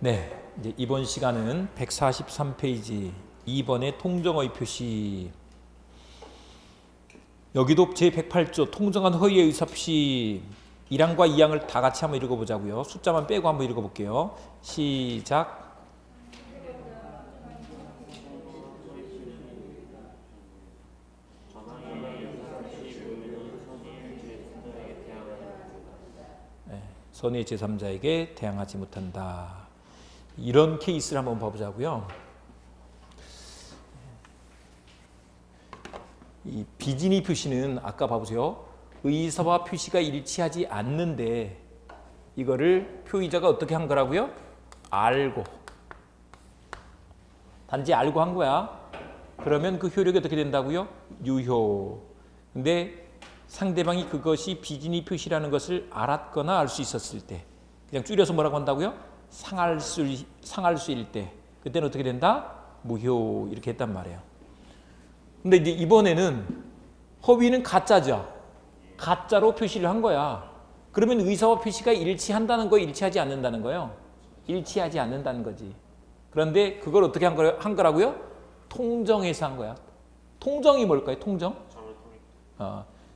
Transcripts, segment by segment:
네, 이제 이번 시간은 143페이지 2번의 통정어의 표시. 여기도 제108조 통정한 허위의 의사표시 1항과 2항을 다 같이 한번 읽어보자고요. 숫자만 빼고 한번 읽어볼게요. 시작. 선의 제3자에게 대항하지 못한다. 이런 케이스를 한번 봐보자고요. 이 비진의 표시는 아까 봐보세요. 의사와 표시가 일치하지 않는데 이거를 표의자가 어떻게 한 거라고요? 알고. 단지 알고 한 거야. 그러면 그 효력이 어떻게 된다고요? 유효. 근데 상대방이 그것이 비진의 표시라는 것을 알았거나 알 수 있었을 때, 그냥 줄여서 뭐라고 한다고요? 상할 수일 때, 그때는 어떻게 된다? 무효. 이렇게 했단 말이에요. 근데 이제 이번에는 허위는 가짜죠. 가짜로 표시를 한 거야. 그러면 의사와 표시가 일치한다는 거예요? 일치하지 않는다는 거예요? 일치하지 않는다는 거지. 그런데 그걸 어떻게 한 거라고요? 통정해서 한 거야. 통정이 뭘까요? 통정?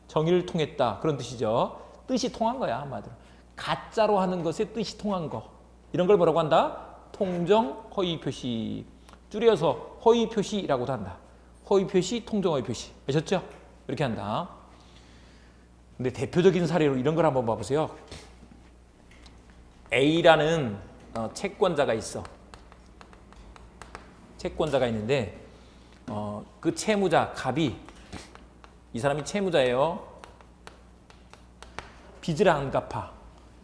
정의를 통했다. 그런 뜻이죠. 뜻이 통한 거야, 한마디로. 가짜로 하는 것에 뜻이 통한 거. 이런 걸 뭐라고 한다? 통정 허위 표시. 줄여서 허위 표시라고도 한다. 허위 표시, 통정 허위 표시. 아셨죠? 이렇게 한다. 근데 대표적인 사례로 이런 걸 한번 봐보세요. A라는 채권자가 있어. 채권자가 있는데 그 채무자 갑이, 이 사람이 채무자예요. 빚을 안 갚아.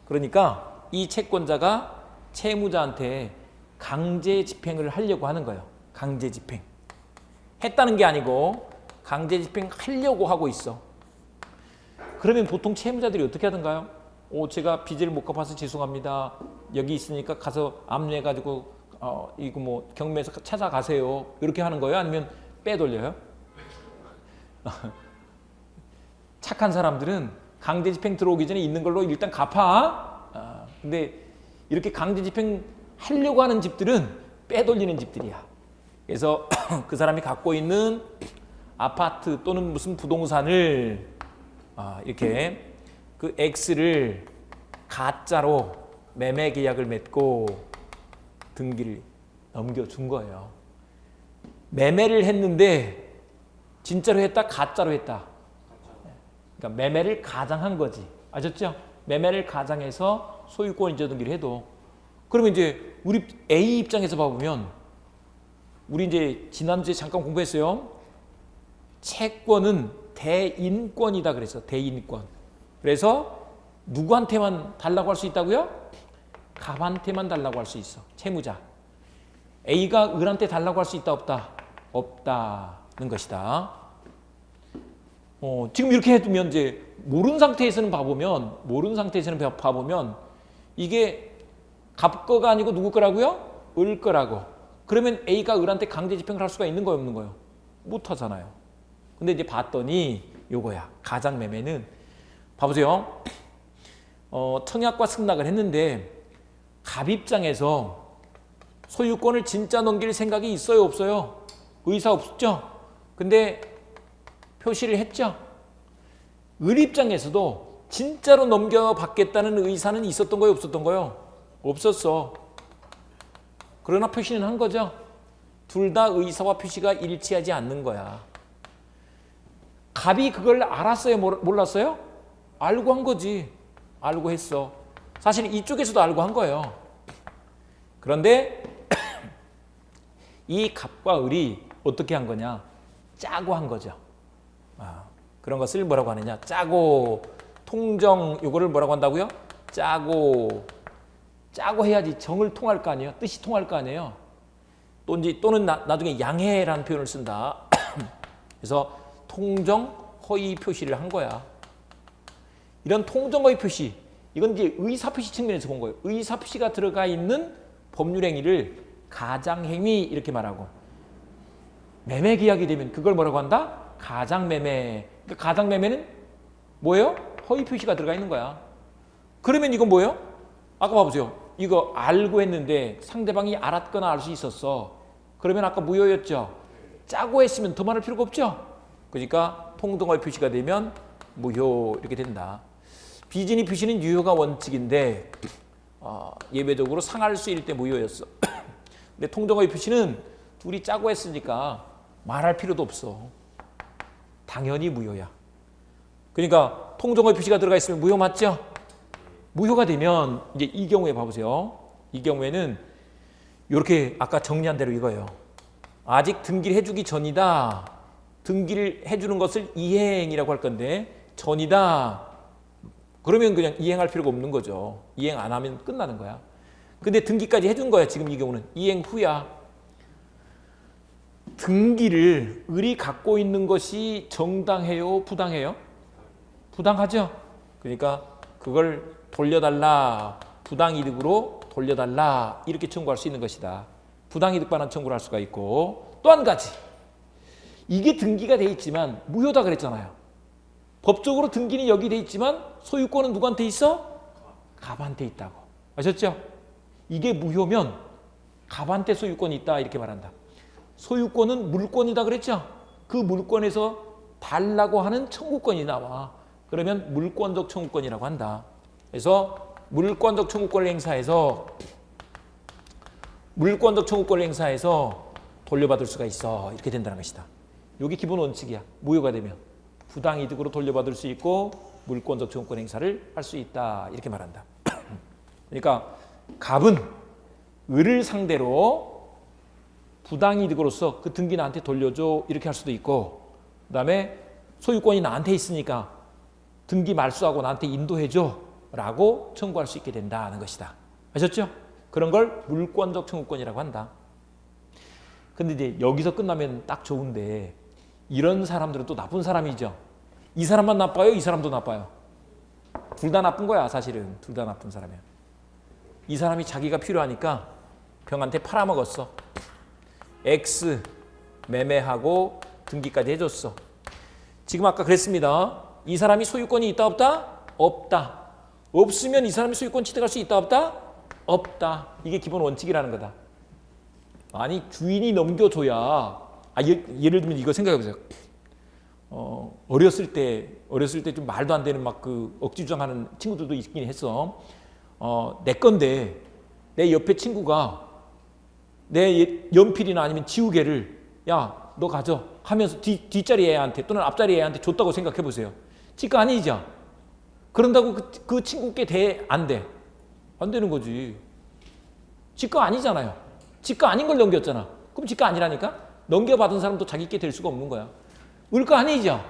그러니까 이 채권자가 채무자한테 강제 집행을 하려고 하는 거예요. 강제 집행. 했다는 게 아니고 강제 집행하려고 하고 있어. 그러면 보통 채무자들이 어떻게 하던가요? 제가 빚을 못 갚아서 죄송합니다. 여기 있으니까 가서 압류해가지고 이거 뭐 경매에서 찾아가세요. 이렇게 하는 거예요? 아니면 빼돌려요? 착한 사람들은 강제 집행 들어오기 전에 있는 걸로 일단 갚아. 근데 이렇게 강제 집행 하려고 하는 집들은 빼돌리는 집들이야. 그래서 그 사람이 갖고 있는 아파트 또는 무슨 부동산을 이렇게 그 X를 가짜로 매매 계약을 맺고 등기를 넘겨준 거예요. 매매를 했는데 진짜로 했다, 가짜로 했다. 그러니까 매매를 가장한 거지. 아셨죠? 매매를 가장해서 소유권 이전 등기를 해도, 그러면 이제 우리 A 입장에서 봐보면, 우리 이제 지난주에 잠깐 공부했어요. 채권은 대인권이다 그랬어. 대인권. 그래서 누구한테만 달라고 할 수 있다고요? 갑한테만 달라고 할 수 있어. 채무자. A가 을한테 달라고 할 수 있다, 없다? 없다는 것이다. 지금 이렇게 해두면 이제 모르는 상태에서는 봐보면 이게 갑 거가 아니고 누구 거라고요? 을 거라고. 그러면 A가 을한테 강제 집행을 할 수가 있는 거예요, 없는 거예요? 못 하잖아요. 근데 이제 봤더니 요거야. 가장 매매는 봐보세요. 청약과 승낙을 했는데 갑 입장에서 소유권을 진짜 넘길 생각이 있어요, 없어요? 의사 없죠? 근데 표시를 했죠. 을 입장에서도 진짜로 넘겨받겠다는 의사는 있었던 거예요, 없었던 거예요? 없었어. 그러나 표시는 한 거죠. 둘 다 의사와 표시가 일치하지 않는 거야. 갑이 그걸 알았어요, 몰랐어요? 알고 한 거지. 알고 했어. 사실 이쪽에서도 알고 한 거예요. 그런데 이 갑과 을이 어떻게 한 거냐? 짜고 한 거죠. 그런 것을 뭐라고 하느냐? 짜고. 통정, 요거를 뭐라고 한다고요? 짜고 해야지 정을 통할 거 아니에요? 뜻이 통할 거 아니에요? 또는 나중에 양해라는 표현을 쓴다. 그래서 통정 허위 표시를 한 거야. 이런 통정 허위 표시, 이건 이제 의사 표시 측면에서 본 거예요. 의사 표시가 들어가 있는 법률 행위를 가장행위 이렇게 말하고, 매매 계약이 되면 그걸 뭐라고 한다? 가장매매. 그러니까 가장매매는 뭐예요? 허위 표시가 들어가 있는 거야. 그러면 이건 뭐예요? 아까 봐보세요. 이거 알고 했는데 상대방이 알았거나 알 수 있었어. 그러면 아까 무효였죠. 짜고 했으면 더 말할 필요가 없죠. 그러니까 통동어의 표시가 되면 무효 이렇게 된다. 비진이 표시는 유효가 원칙인데 예외적으로 상할 수일 때 무효였어. 근데 통동어의 표시는 둘이 짜고 했으니까 말할 필요도 없어. 당연히 무효야. 그러니까 통동어의 표시가 들어가 있으면 무효 맞죠? 무효가 되면 이제 이 경우에 봐보세요. 이 경우에는 이렇게 아까 정리한 대로 이거예요. 아직 등기를 해주기 전이다. 등기를 해주는 것을 이행이라고 할 건데 전이다. 그러면 그냥 이행할 필요가 없는 거죠. 이행 안 하면 끝나는 거야. 근데 등기까지 해준 거야. 지금 이 경우는 이행 후야. 등기를 을이 갖고 있는 것이 정당해요? 부당해요? 부당하죠. 그러니까 그걸 돌려달라. 부당이득으로 돌려달라. 이렇게 청구할 수 있는 것이다. 부당이득 반환 청구를 할 수가 있고 또 한 가지. 이게 등기가 돼 있지만 무효다 그랬잖아요. 법적으로 등기는 여기 돼 있지만 소유권은 누구한테 있어? 갑한테 있다고. 아셨죠? 이게 무효면 갑한테 소유권이 있다 이렇게 말한다. 소유권은 물권이다 그랬죠? 그 물권에서 달라고 하는 청구권이 나와. 그러면 물권적 청구권이라고 한다. 그래서 물권적 청구권을 행사해서 돌려받을 수가 있어. 이렇게 된다는 것이다. 이게 기본 원칙이야. 무효가 되면 부당이득으로 돌려받을 수 있고 물권적 청구권 행사를 할 수 있다. 이렇게 말한다. 그러니까 갑은 을을 상대로 부당이득으로서 그 등기 나한테 돌려줘 이렇게 할 수도 있고 그 다음에 소유권이 나한테 있으니까 등기 말소하고 나한테 인도해줘 라고 청구할 수 있게 된다는 것이다. 아셨죠? 그런 걸 물권적 청구권이라고 한다. 근데 이제 여기서 끝나면 딱 좋은데 이런 사람들은 또 나쁜 사람이죠. 이 사람만 나빠요? 이 사람도 나빠요? 둘 다 나쁜 거야. 사실은 둘 다 나쁜 사람이야. 이 사람이 자기가 필요하니까 병한테 팔아먹었어. X 매매하고 등기까지 해줬어. 지금 아까 그랬습니다. 이 사람이 소유권이 있다 없다? 없다. 없으면 이 사람이 소유권 취득할 수 있다 없다? 없다. 이게 기본 원칙이라는 거다. 아니 주인이 넘겨줘야 예를 들면 이거 생각해보세요. 어렸을 때 좀 말도 안 되는 막 그 억지 주장하는 친구들도 있긴 했어. 내 건데 내 옆에 친구가 내 연필이나 아니면 지우개를 야 너 가져 하면서 뒷자리 애한테 또는 앞자리 애한테 줬다고 생각해 보세요. 지가 아니죠. 그런다고 그 친구께 안 돼. 안 되는 거지. 지가 아니잖아요. 지가 아닌 걸 넘겼잖아. 그럼 지가 아니라니까? 넘겨받은 사람도 자기께 될 수가 없는 거야. 을거 아니죠.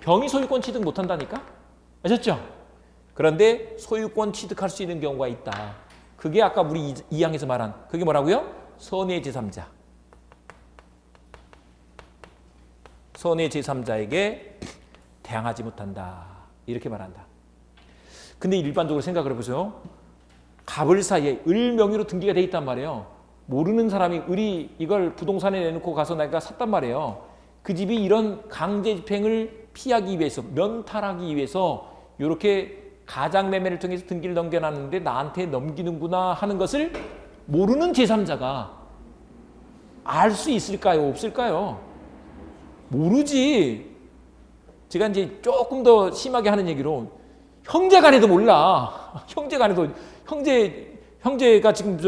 병이 소유권 취득 못한다니까? 아셨죠? 그런데 소유권 취득할 수 있는 경우가 있다. 그게 아까 우리 2항에서 말한 그게 뭐라고요? 선의 제3자. 선의 제3자에게 대항하지 못한다. 이렇게 말한다. 근데 일반적으로 생각을 해보세요. 갑을 사이에 을 명의로 등기가 돼 있단 말이에요. 모르는 사람이 을이 이걸 부동산에 내놓고 가서 내가 샀단 말이에요. 그 집이 이런 강제 집행을 피하기 위해서 면탈하기 위해서 이렇게 가장매매를 통해서 등기를 넘겨놨는데 나한테 넘기는구나 하는 것을 모르는 제3자가 알 수 있을까요? 없을까요? 모르지. 제가 이제 조금 더 심하게 하는 얘기로 형제간에도 몰라. 형제간에도 형제가 지금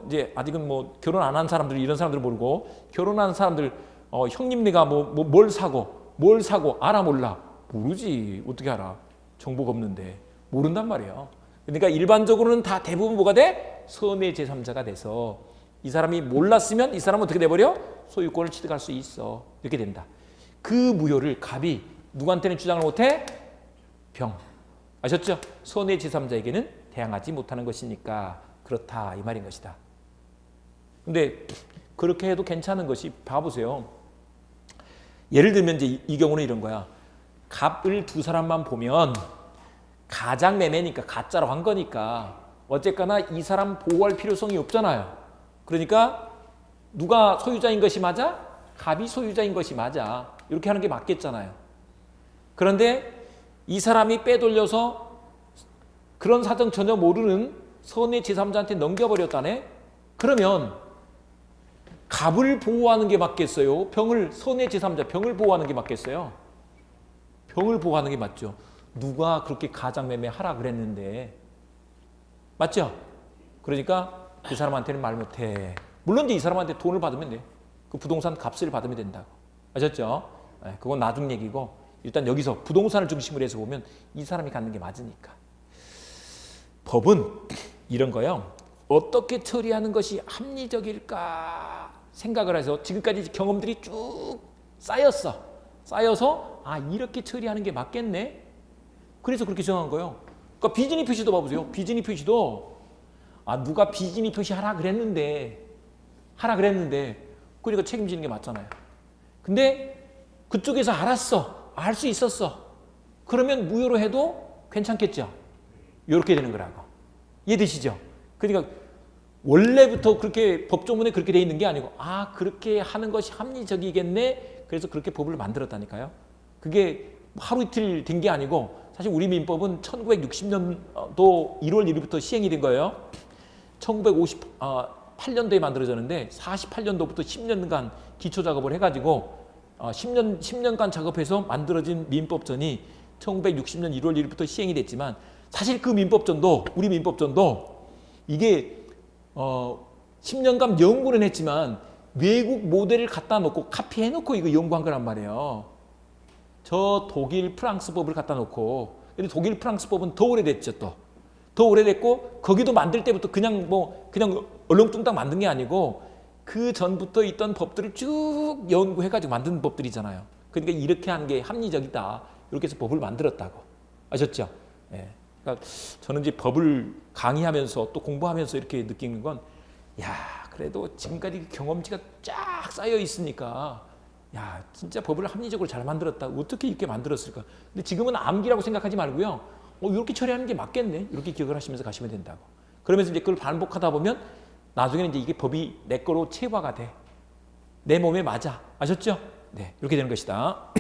이제 아직은 뭐 결혼 안 한 사람들 이런 사람들 모르고 결혼한 사람들 형님네가 뭘 사고 알아 몰라? 모르지. 어떻게 알아? 정보가 없는데 모른단 말이에요. 그러니까 일반적으로는 다 대부분 뭐가 돼? 선의 제3자가 돼서 이 사람이 몰랐으면 이 사람은 어떻게 돼버려? 소유권을 취득할 수 있어. 이렇게 된다. 그 무효를 갑이 누구한테는 주장을 못해? 병. 아셨죠? 선의 제3자에게는 대항하지 못하는 것이니까 그렇다 이 말인 것이다. 근데 그렇게 해도 괜찮은 것이 봐보세요. 예를 들면 이제 이 경우는 이런 거야. 갑을 두 사람만 보면 가장매매니까 가짜로 한 거니까 어쨌거나 이 사람 보호할 필요성이 없잖아요. 그러니까 누가 소유자인 것이 맞아? 갑이 소유자인 것이 맞아. 이렇게 하는 게 맞겠잖아요. 그런데 이 사람이 빼돌려서 그런 사정 전혀 모르는 선의 제3자한테 넘겨버렸다네? 그러면 갑을 보호하는 게 맞겠어요? 병을, 선의 제3자 병을 보호하는 게 맞겠어요? 병을 보호하는 게 맞죠. 누가 그렇게 가장매매 하라 그랬는데. 맞죠? 그러니까 그 사람한테는 말 못해. 물론 이제 이 사람한테 돈을 받으면 돼. 그 부동산 값을 받으면 된다고. 아셨죠? 네, 그건 나중 얘기고 일단 여기서 부동산을 중심으로 해서 보면 이 사람이 갖는 게 맞으니까. 법은 이런 거요. 어떻게 처리하는 것이 합리적일까 생각을 해서 지금까지 경험들이 쭉 쌓여서 이렇게 처리하는 게 맞겠네. 그래서 그렇게 정한 거예요. 그러니까 비진이 표시도 봐보세요. 비진이 표시도 누가 비진이 표시하라 그랬는데 그러니까 책임지는 게 맞잖아요. 근데 그쪽에서 알았어. 알 수 있었어. 그러면 무효로 해도 괜찮겠죠. 이렇게 되는 거라고. 이해되시죠? 그러니까 원래부터 그렇게 법조문에 그렇게 돼 있는 게 아니고 그렇게 하는 것이 합리적이겠네. 그래서 그렇게 법을 만들었다니까요. 그게 하루 이틀 된 게 아니고 사실 우리 민법은 1960년도 1월 1일부터 시행이 된 거예요. 1958년도에 만들어졌는데 48년도부터 10년간 기초 작업을 해가지고 10년간 작업해서 만들어진 민법전이 1960년 1월 1일부터 시행이 됐지만 사실 그 민법전도 우리 민법전도 이게 10년간 연구는 했지만 외국 모델을 갖다 놓고 카피해놓고 이거 연구한 거란 말이에요. 저 독일 프랑스 법을 갖다 놓고. 근데 독일 프랑스 법은 더 오래됐죠. 더 오래됐고 거기도 만들 때부터 그냥 얼렁뚱땅 만든 게 아니고 그 전부터 있던 법들을 쭉 연구해가지고 만든 법들이잖아요. 그러니까 이렇게 하는 게 합리적이다. 이렇게 해서 법을 만들었다고. 아셨죠? 예. 그러니까 저는 이제 법을 강의하면서 또 공부하면서 이렇게 느끼는 건 그래도 지금까지 경험치가 쫙 쌓여 있으니까 진짜 법을 합리적으로 잘 만들었다. 어떻게 이렇게 만들었을까? 근데 지금은 암기라고 생각하지 말고요. 이렇게 처리하는 게 맞겠네. 이렇게 기억을 하시면서 가시면 된다고. 그러면서 이제 그걸 반복하다 보면 나중에는 이제 이게 법이 내 거로 체화가 돼. 내 몸에 맞아. 아셨죠? 네, 이렇게 되는 것이다.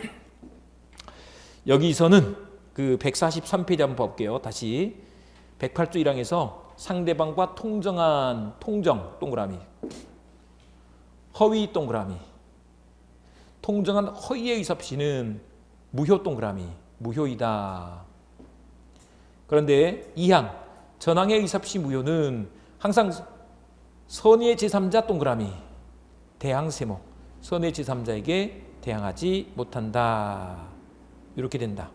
여기서는 그 143페이지 한번 볼게요. 다시 108조 1항에서 상대방과 통정한 통정 동그라미 허위 동그라미 통정한 허위의 의사표시는 무효 동그라미 무효이다. 그런데 2항 전항의 의사표시 무효는 항상 선의의 제3자 동그라미 대항 세모 선의의 제3자에게 대항하지 못한다. 이렇게 된다.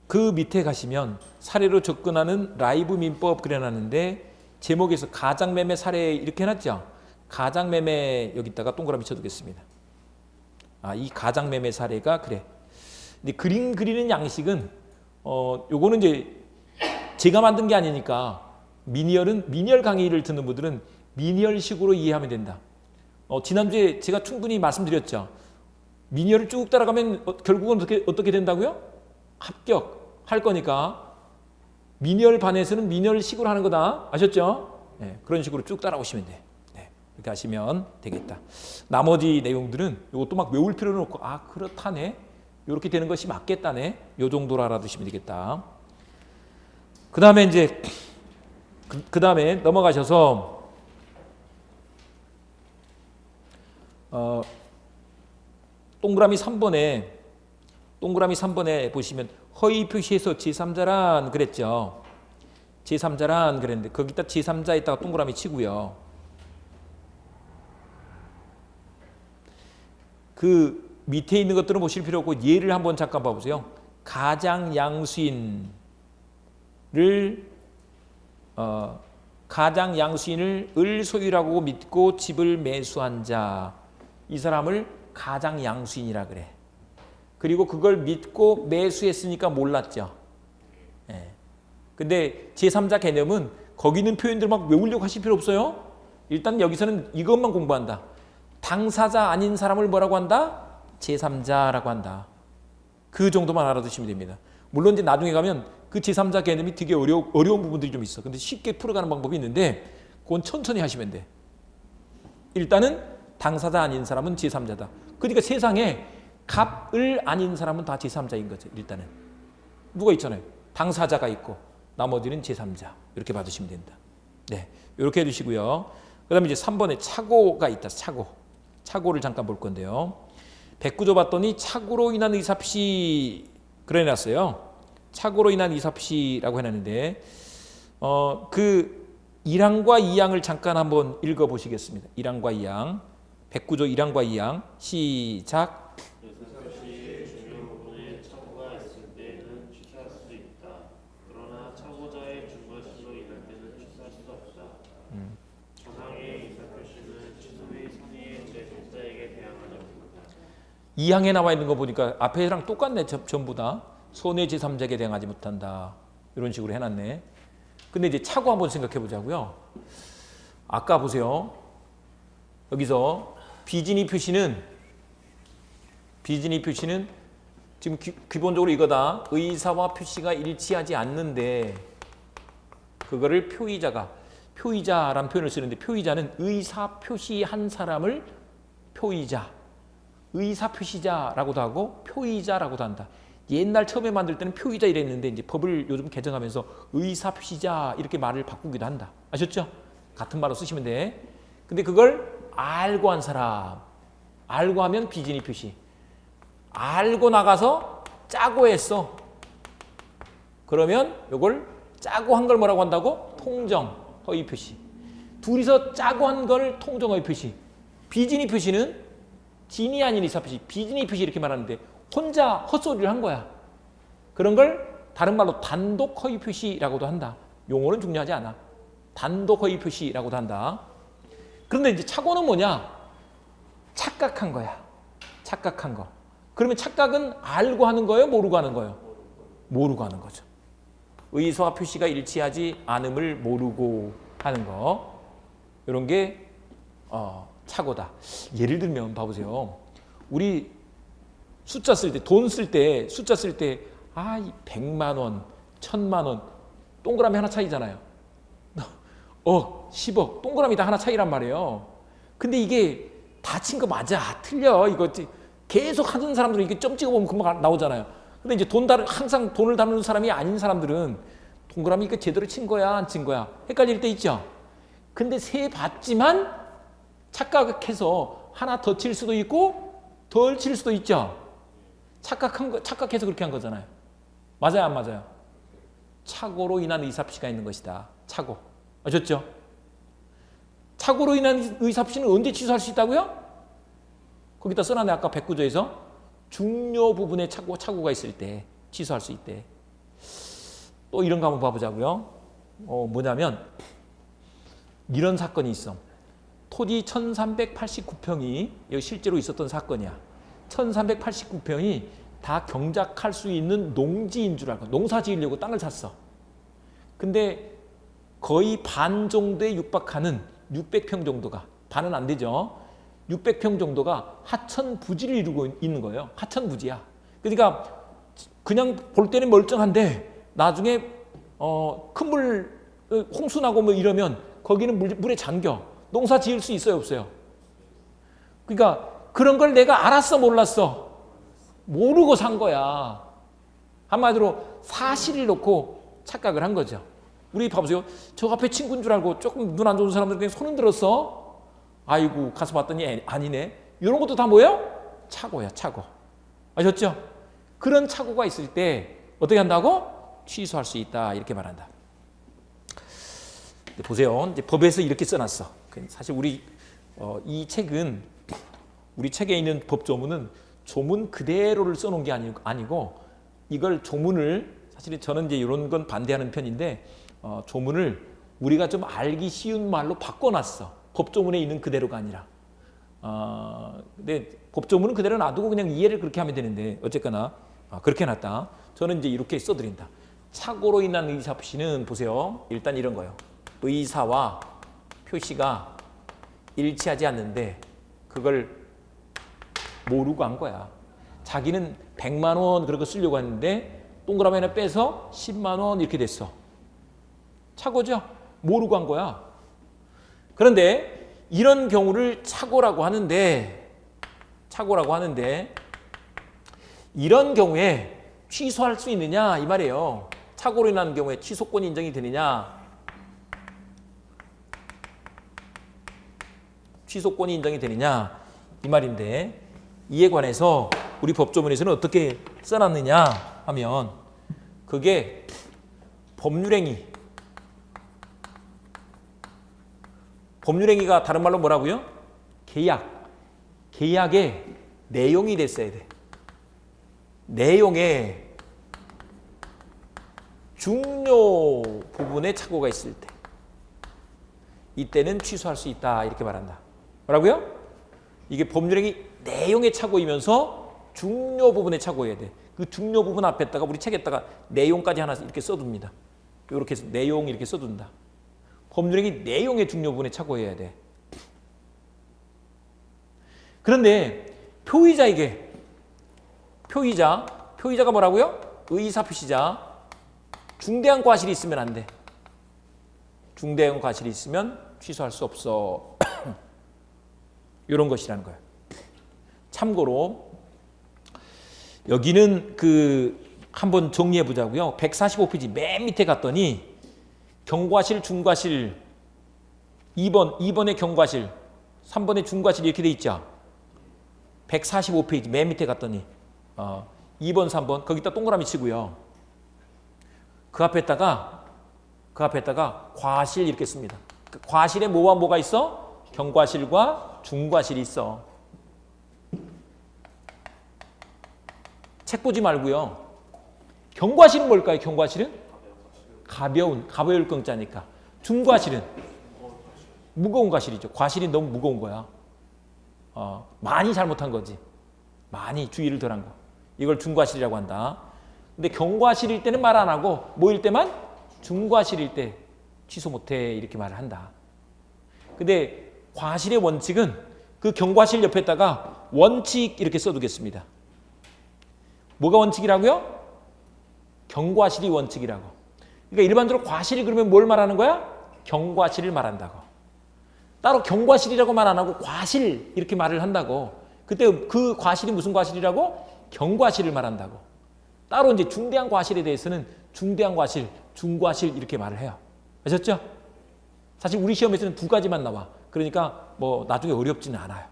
그 밑에 가시면 사례로 접근하는 라이브 민법 그려놨는데 제목에서 가장매매 사례 이렇게 해놨죠. 가장매매 여기다가 동그라미 쳐두겠습니다. 이 가장매매 사례가 그래. 근데 그림 그리는 양식은 요거는 이제 제가 만든 게 아니니까 미니얼 강의를 듣는 분들은 미니얼식으로 이해하면 된다. 지난주에 제가 충분히 말씀드렸죠. 미니얼을 쭉 따라가면 결국은 어떻게 된다고요? 합격할 거니까 미니얼 반에서는 미니얼식으로 하는 거다. 아셨죠? 네, 그런 식으로 쭉 따라오시면 돼. 네, 이렇게 하시면 되겠다. 나머지 내용들은 이것도 막 외울 필요는 없고 그렇다네. 이렇게 되는 것이 맞겠다네. 요 정도로 알아두시면 되겠다. 그 다음에 이제 그 다음에 넘어가셔서 동그라미 3번에 보시면 허위 표시에서 제3자란 그랬죠. 제3자란 그랬는데 거기다 제3자에다가 동그라미 치고요. 그 밑에 있는 것들은 보실 필요 없고 예를 한번 잠깐 봐보세요. 가장 양수인을 을 소유라고 믿고 집을 매수한 자, 이 사람을 가장 양수인이라 그래. 그리고 그걸 믿고 매수했으니까 몰랐죠. 예. 근데 제3자 개념은 거기 있는 표현들 막 외우려고 하실 필요 없어요. 일단 여기서는 이것만 공부한다. 당사자 아닌 사람을 뭐라고 한다? 제3자라고 한다. 그 정도만 알아두시면 됩니다. 물론 이제 나중에 가면 그 제3자 개념이 되게 어려운 부분들이 좀 있어. 근데 쉽게 풀어가는 방법이 있는데 그건 천천히 하시면 돼. 일단은 당사자 아닌 사람은 제3자다. 그러니까 세상에 갑을 아닌 사람은 다 제3자인 거죠. 일단은. 누가 있잖아요. 당사자가 있고 나머지는 제3자 이렇게 받으시면 된다. 네, 이렇게 해두시고요. 그 다음에 이제 3번에 착오가 있다. 착오를 잠깐 볼 건데요. 109조 봤더니 착오로 인한 의사표시 그려놨어요. 착오로 인한 의사표시라고 해놨는데 그 1항과 2항을 잠깐 한번 읽어보시겠습니다. 1항과 2항 109조 1항과 2항 시작. 의사표시의 중요 부분에 착오가 있을 때는 취소할 수 있다. 그러나 착오자의 중과실로 인할 때는 취소할 수 없다. 정상의 의사표시는 취소의 선의의 제3자에게 대항하는 것이다. 2항에 나와 있는 거 보니까 앞에랑 똑같네. 전부 다 손해 제3자에게 대항하지 못한다. 이런 식으로 해놨네. 근데 이제 착오 한번 생각해 보자고요. 아까 보세요. 여기서 비진이 표시는 지금 기본적으로 이거다. 의사와 표시가 일치하지 않는데 그거를 표의자라는 표현을 쓰는데 표의자는 의사 표시한 사람을 의사 표시자라고도 하고 표의자라고도 한다. 옛날 처음에 만들 때는 표의자 이랬는데 이제 법을 요즘 개정하면서 의사 표시자 이렇게 말을 바꾸기도 한다. 아셨죠? 같은 말로 쓰시면 돼. 근데 그걸 알고 한 사람, 알고 하면 비진이 표시. 알고 나가서 짜고 했어. 그러면 이걸 짜고 한 걸 뭐라고 한다고? 통정 허위 표시. 둘이서 짜고 한 걸 통정 허위 표시. 비진이 표시는 진이 아닌 의사 표시, 비진이 표시 이렇게 말하는데 혼자 헛소리를 한 거야. 그런 걸 다른 말로 단독 허위 표시라고도 한다. 용어는 중요하지 않아. 단독 허위 표시라고도 한다. 그런데 이제 착오는 뭐냐? 착각한 거야. 착각한 거. 그러면 착각은 알고 하는 거예요? 모르고 하는 거예요? 모르고 하는 거죠. 의사와 표시가 일치하지 않음을 모르고 하는 거. 이런 게 착오다. 예를 들면 봐보세요. 우리 숫자 쓸 때, 돈 쓸 때, 숫자 쓸 때, 100만 원, 1000만 원, 동그라미 하나 차이잖아요. 10억, 동그라미 다 하나 차이란 말이에요. 근데 이게 다친 거 맞아. 틀려. 이거 계속 하는 사람들은 이게 점 찍어보면 금방 나오잖아요. 근데 이제 항상 돈을 다루는 사람이 아닌 사람들은 동그라미 이거 제대로 친 거야, 안 친 거야? 헷갈릴 때 있죠? 근데 세 봤지만 착각해서 하나 더 칠 수도 있고, 덜 칠 수도 있죠? 착각해서 그렇게 한 거잖아요. 맞아요, 안 맞아요? 착오로 인한 의사표시가 있는 것이다. 착오. 아셨죠? 착오로 인한 의사표시는 언제 취소할 수 있다고요? 거기다 써놨네. 아까 109조에서 중요 부분에 착오가 있을 때 취소할 수 있대. 또 이런 거 한번 봐보자고요. 뭐냐면 이런 사건이 있어. 토지 1389평이 여기 실제로 있었던 사건이야. 1389평이 다 경작할 수 있는 농지인 줄 알고 농사 지으려고 땅을 샀어. 근데 거의 반 정도에 육박하는 600평 정도가, 반은 안 되죠. 600평 정도가 하천 부지를 이루고 있는 거예요. 하천 부지야. 그러니까 그냥 볼 때는 멀쩡한데 나중에 큰 물 홍수 나고 뭐 이러면 거기는 물에 잠겨. 농사 지을 수 있어요, 없어요? 그러니까 그런 걸 내가 알았어, 몰랐어? 모르고 산 거야. 한마디로 사실을 놓고 착각을 한 거죠. 우리 봐보세요. 저 앞에 친구인 줄 알고 조금 눈 안 좋은 사람들 그냥 손 흔들었어. 아이고 가서 봤더니 아니네. 이런 것도 다 뭐예요? 착오야, 착오. 아셨죠? 그런 착오가 있을 때 어떻게 한다고? 취소할 수 있다. 이렇게 말한다. 보세요. 이제 법에서 이렇게 써놨어. 사실 우리 이 책은 우리 책에 있는 법조문은 조문 그대로를 써놓은 게 아니고 이걸 조문을 사실은 저는 이제 이런 건 반대하는 편인데 조문을 우리가 좀 알기 쉬운 말로 바꿔놨어. 법조문에 있는 그대로가 아니라. 근데 법조문은 그대로 놔두고 그냥 이해를 그렇게 하면 되는데 어쨌거나 그렇게 놨다. 저는 이제 이렇게 써드린다. 착오로 인한 의사표시는 보세요. 일단 이런 거예요. 의사와 표시가 일치하지 않는데 그걸 모르고 한 거야. 자기는 100만 원 그런 거 쓰려고 했는데 동그라미 하나 빼서 10만 원 이렇게 됐어. 착오죠? 모르고 한 거야. 그런데 이런 경우를 착오라고 하는데 이런 경우에 취소할 수 있느냐 이 말이에요. 착오로 인한 경우에 취소권이 인정이 되느냐? 취소권이 인정이 되느냐? 이 말인데 이에 관해서 우리 법조문에서는 어떻게 써놨느냐 하면 그게 법률행위가 다른 말로 뭐라고요? 계약의 내용이 됐어야 돼. 내용에 중요 부분에 착오가 있을 때 이때는 취소할 수 있다 이렇게 말한다. 뭐라고요? 이게 법률행위 내용의 착오이면서 중요 부분에 착오해야 돼. 그 중요 부분 앞에다가 우리 책에다가 내용까지 하나 이렇게 써둡니다. 이렇게 해서 내용 이렇게 써둔다. 법률행위 내용의 중요 부분에 착오해야 돼. 그런데 표의자가 뭐라고요? 의사표시자. 중대한 과실이 있으면 안 돼. 중대한 과실이 있으면 취소할 수 없어. 이런 것이라는 거예요. 참고로 여기는 한번 정리해 보자고요. 145페이지 맨 밑에 갔더니 경과실, 중과실 2번에 경과실, 3번에 중과실 이렇게 돼 있죠. 145페이지 맨 밑에 갔더니 2번, 3번 거기다 동그라미 치고요. 그 앞에다가 과실 이렇게 씁니다. 그 과실에 뭐와 뭐가 있어? 경과실과 중과실이 있어. 책 보지 말고요. 경과실은 뭘까요? 경과실은? 가벼울 경자니까. 중과실은? 무거운 과실이죠. 과실이 너무 무거운 거야. 많이 잘못한 거지. 많이 주의를 덜한 거. 이걸 중과실이라고 한다. 근데 경과실일 때는 말 안 하고 뭐일 때만? 중과실일 때 취소 못해 이렇게 말을 한다. 근데 과실의 원칙은 그 경과실 옆에다가 원칙 이렇게 써두겠습니다. 뭐가 원칙이라고요? 경과실이 원칙이라고. 그러니까 일반적으로 과실이 그러면 뭘 말하는 거야? 경과실을 말한다고. 따로 경과실이라고 말 안 하고 과실 이렇게 말을 한다고. 그때 그 과실이 무슨 과실이라고? 경과실을 말한다고. 따로 이제 중대한 과실에 대해서는 중대한 과실, 중과실 이렇게 말을 해요. 아셨죠? 사실 우리 시험에서는 두 가지만 나와. 그러니까 뭐 나중에 어렵지는 않아요.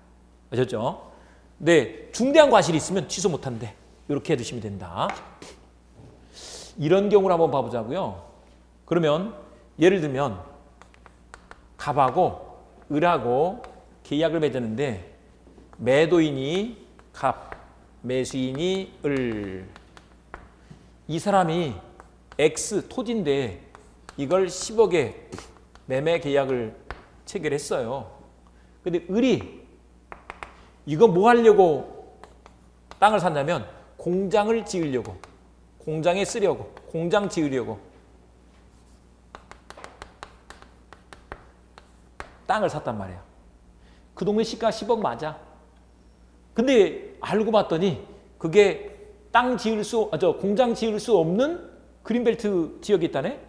아셨죠? 네, 중대한 과실이 있으면 취소 못한대. 이렇게 해두시면 된다. 이런 경우를 한번 봐보자고요. 그러면 예를 들면 갑하고 을하고 계약을 맺었는데 매도인이 갑, 매수인이 을. 이 사람이 X 토지인데 이걸 10억에 매매 계약을 체결했어요. 근데 을이 이거 뭐 하려고 땅을 샀냐면 공장을 지으려고, 공장에 쓰려고, 공장 지으려고 땅을 샀단 말이야. 그 동네 시가 10억 맞아. 근데 알고 봤더니 그게 공장 지을 수 없는 그린벨트 지역에 있다네?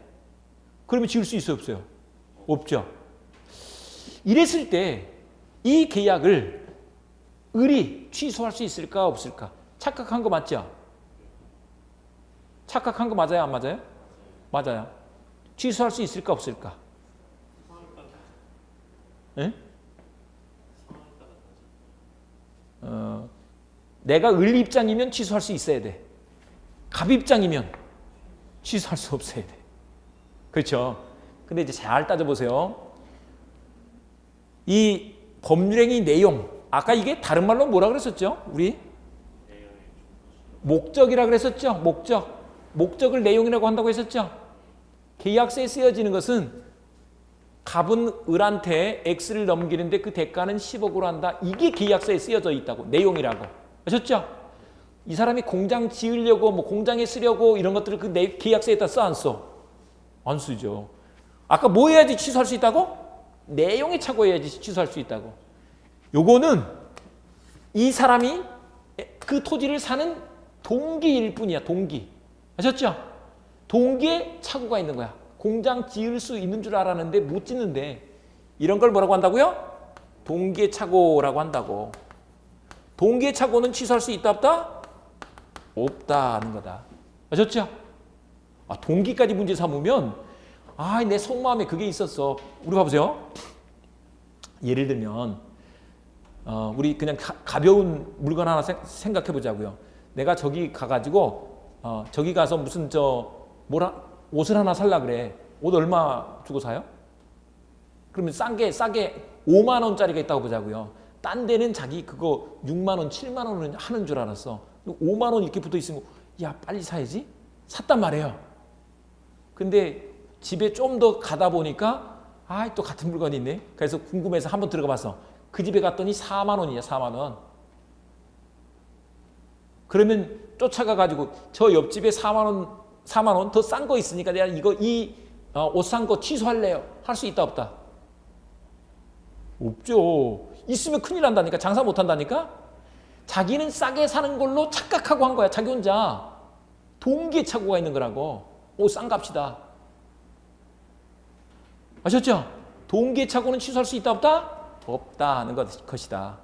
그러면 지을 수 있어요, 없어요? 없죠. 이랬을 때 이 계약을 을이 취소할 수 있을까, 없을까? 착각한 거 맞죠? 착각한 거 맞아요, 안 맞아요? 맞아요. 취소할 수 있을까, 없을까? 네? 내가 을 입장이면 취소할 수 있어야 돼. 갑 입장이면 취소할 수 없어야 돼. 그렇죠? 근데 이제 잘 따져보세요. 이 법률행위 내용, 아까 이게 다른 말로 뭐라 그랬었죠? 우리? 목적이라 그랬었죠? 목적을 내용이라고 한다고 했었죠? 계약서에 쓰여지는 것은 갑은 을한테 X를 넘기는데 그 대가는 10억으로 한다. 이게 계약서에 쓰여져 있다고. 내용이라고. 아셨죠? 이 사람이 공장 지으려고 뭐 공장에 쓰려고 이런 것들을 그 계약서에다 써 안 써? 안 쓰죠. 아까 뭐 해야지 취소할 수 있다고? 내용에 착오해야지 취소할 수 있다고. 요거는 이 사람이 그 토지를 사는 동기일 뿐이야. 동기. 아셨죠? 동기에 착오가 있는 거야. 공장 지을 수 있는 줄 알았는데 못 짓는데 이런 걸 뭐라고 한다고요? 동기의 착오라고 한다고. 동기의 착오는 취소할 수 있다 없다? 없다 하는 거다. 아셨죠? 동기까지 문제 삼으면 내 속마음에 그게 있었어. 우리 봐보세요. 예를 들면 우리 그냥 가벼운 물건 하나 생각해 보자고요. 내가 저기 가가지고 저기 가서 무슨 옷을 하나 살라 그래. 옷 얼마 주고 사요? 그러면 싸게 5만 원짜리가 있다고 보자고요. 딴 데는 자기 그거 6만 원, 7만 원은 하는 줄 알았어. 5만 원 이렇게 붙어 있으면 야 빨리 사야지. 샀단 말이에요. 근데 집에 좀 더 가다 보니까 또 같은 물건이 있네. 그래서 궁금해서 한번 들어가 봤어. 그 집에 갔더니 4만 원이야. 4만 원. 그러면 쫓아가 가지고 저 옆집에 4만 원 더 싼 거 있으니까 내가 옷 산 거 취소할래요. 할 수 있다 없다? 없죠. 있으면 큰일 난다니까. 장사 못 한다니까. 자기는 싸게 사는 걸로 착각하고 한 거야. 자기 혼자. 동기착오가 있는 거라고. 옷 싼 값이다. 아셨죠? 동기착오는 취소할 수 있다 없다? 없다는 것이다.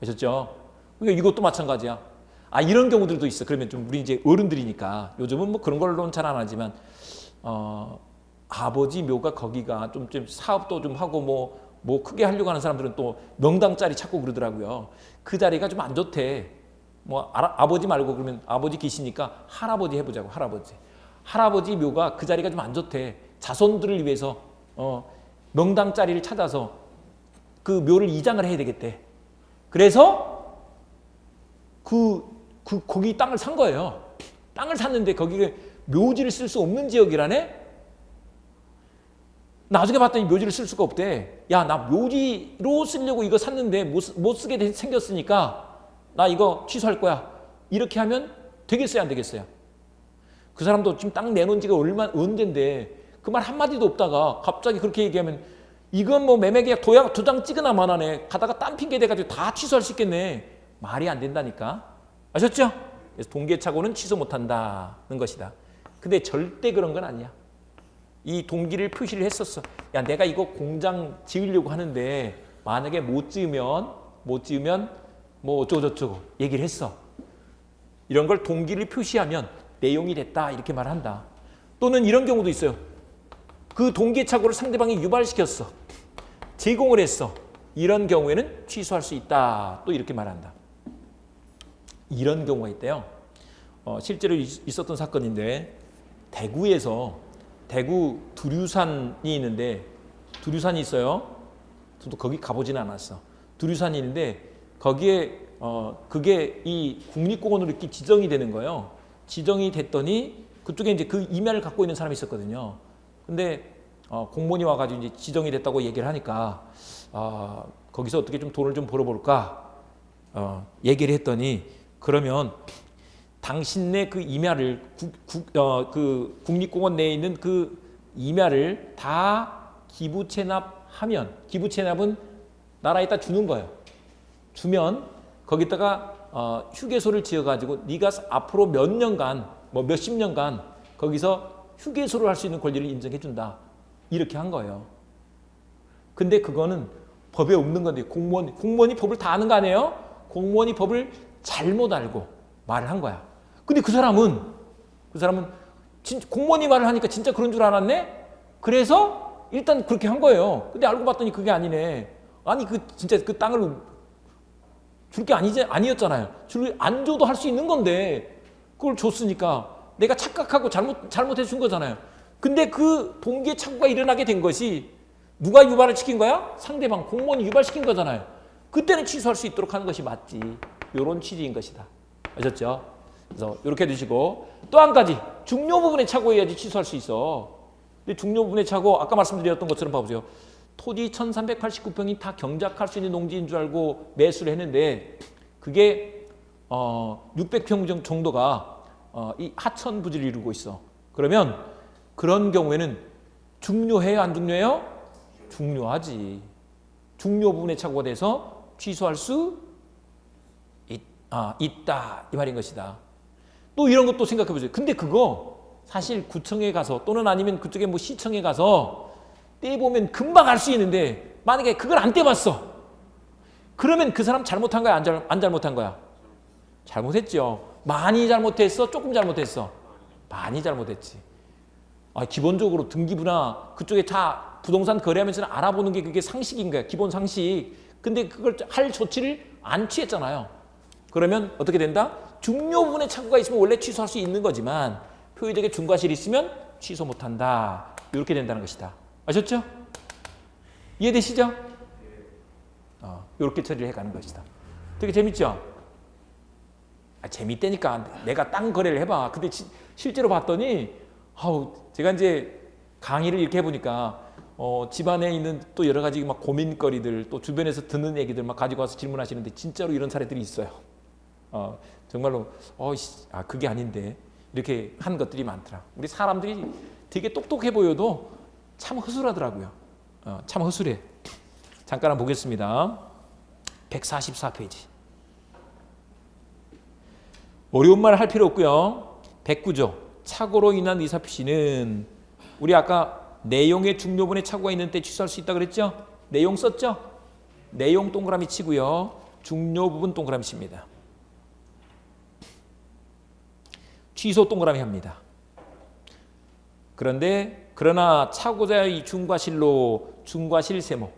아셨죠? 그러니까 이것도 마찬가지야. 이런 경우들도 있어. 그러면 좀 우리 이제 어른들이니까 요즘은 뭐 그런 걸로는 잘 안 하지만 아버지 묘가 거기가 좀 사업도 좀 하고 뭐 크게 하려고 하는 사람들은 또 명당 자리 찾고 그러더라고요. 그 자리가 좀 안 좋대. 아버지 말고 그러면 아버지 계시니까 할아버지 해보자고. 할아버지 묘가 그 자리가 좀 안 좋대. 자손들을 위해서 명당 자리를 찾아서 그 묘를 이장을 해야 되겠대. 그래서 거기 땅을 산 거예요. 땅을 샀는데 거기에 묘지를 쓸 수 없는 지역이라네. 나중에 봤더니 묘지를 쓸 수가 없대. 야, 나 묘지로 쓰려고 이거 샀는데 못 쓰게 생겼으니까 나 이거 취소할 거야. 이렇게 하면 되겠어요, 안 되겠어요? 그 사람도 지금 땅 내놓은 지가 언젠데 그 말 한마디도 없다가 갑자기 그렇게 얘기하면 이건 뭐 매매계약 도장 찍으나 마나네. 가다가 딴 핑계 대가지고 다 취소할 수 있겠네. 말이 안 된다니까. 아셨죠? 그래서 동기착오는 취소 못한다는 것이다. 근데 절대 그런 건 아니야. 이 동기를 표시를 했었어. 야, 내가 이거 공장 지으려고 하는데 만약에 못 지으면 뭐 어쩌고저쩌고 얘기를 했어. 이런 걸 동기를 표시하면 내용이 됐다 이렇게 말한다. 또는 이런 경우도 있어요. 그 동기착오를 상대방이 유발시켰어. 제공을 했어. 이런 경우에는 취소할 수 있다. 또 이렇게 말한다. 이런 경우가 있대요. 실제로 있었던 사건인데 대구 두류산이 있는데 두류산이 있어요. 저도 거기 가보지는 않았어. 두류산이 있는데 거기에 그게 이 국립공원으로 이렇게 지정이 되는 거예요. 지정이 됐더니 그쪽에 이제 그 임야를 갖고 있는 사람이 있었거든요. 근데 공무원이 와가지고 이제 지정이 됐다고 얘기를 하니까 거기서 어떻게 좀 돈을 좀 벌어볼까 얘기를 했더니 그러면 당신네 그 임야를 그 국립공원 내에 있는 그 임야를 다 기부 체납하면 기부 체납은 나라에다 주는 거예요. 주면 거기다가 휴게소를 지어가지고 네가 앞으로 몇 년간 뭐 몇십 년간 거기서 휴게소를 할 수 있는 권리를 인정해준다. 이렇게 한 거예요. 근데 그거는 법에 없는 건데 공무원이 법을 다 아는 거 아니에요? 공무원이 법을 잘못 알고 말을 한 거야. 근데 그 사람은 공무원이 말을 하니까 진짜 그런 줄 알았네? 그래서 일단 그렇게 한 거예요. 근데 알고 봤더니 그게 아니네. 아니 진짜 그 땅을 줄 게 아니었잖아요. 안 줘도 할 수 있는 건데 그걸 줬으니까 내가 착각하고 잘못해 준 거잖아요. 근데 그 동기의 착오가 일어나게 된 것이 누가 유발을 시킨 거야? 상대방 공무원이 유발시킨 거잖아요. 그때는 취소할 수 있도록 하는 것이 맞지. 이런 취지인 것이다. 아셨죠? 그래서 이렇게 두시고 또 한 가지 중요 부분에 착오해야지 취소할 수 있어. 근데 중요 부분에 착오 아까 말씀드렸던 것처럼 봐보세요. 토지 1389평이 다 경작할 수 있는 농지인 줄 알고 매수를 했는데 그게 600평 정도가 이 하천 부지를 이루고 있어. 그러면 그런 경우에는 중요해요, 안 중요해요? 중요하지. 중요 부분에 착오가 돼서 취소할 수 있다 이 말인 것이다. 또 이런 것도 생각해 보세요. 근데 그거 사실 구청에 가서 또는 아니면 그쪽에 뭐 시청에 가서 떼보면 금방 알 수 있는데 만약에 그걸 안 떼봤어. 그러면 그 사람 잘못한 거야, 안 잘못한 거야? 잘못했죠. 많이 잘못했어, 조금 잘못했어? 많이 잘못했지. 기본적으로 등기부나 그쪽에 다 부동산 거래하면서는 알아보는 게 그게 상식인 거야. 기본 상식. 근데 그걸 할 조치를 안 취했잖아요. 그러면 어떻게 된다? 중요 부분에 착오가 있으면 원래 취소할 수 있는 거지만 표의적에 중과실이 있으면 취소 못한다. 이렇게 된다는 것이다. 아셨죠? 이해되시죠? 이렇게 처리를 해가는 것이다. 되게 재밌죠? 재밌다니까. 내가 땅 거래를 해봐. 근데 실제로 봤더니 제가 이제 강의를 이렇게 해보니까 집안에 있는 또 여러 가지 막 고민거리들 또 주변에서 듣는 얘기들 막 가지고 와서 질문하시는데 진짜로 이런 사례들이 있어요. 정말로 그게 아닌데 이렇게 한 것들이 많더라. 우리 사람들이 되게 똑똑해 보여도 참 허술하더라고요. 참 허술해. 잠깐 한번 보겠습니다. 144페이지. 어려운 말 할 필요 없고요. 109조. 착오로 인한 의사표시는 우리 아까 내용의 중요분에 착오가 있는 때 취소할 수 있다 그랬죠? 내용 썼죠? 내용 동그라미 치고요. 중요 부분 동그라미 칩니다. 취소 동그라미 합니다. 그러나 착오자의 중과실로 중과실 세모.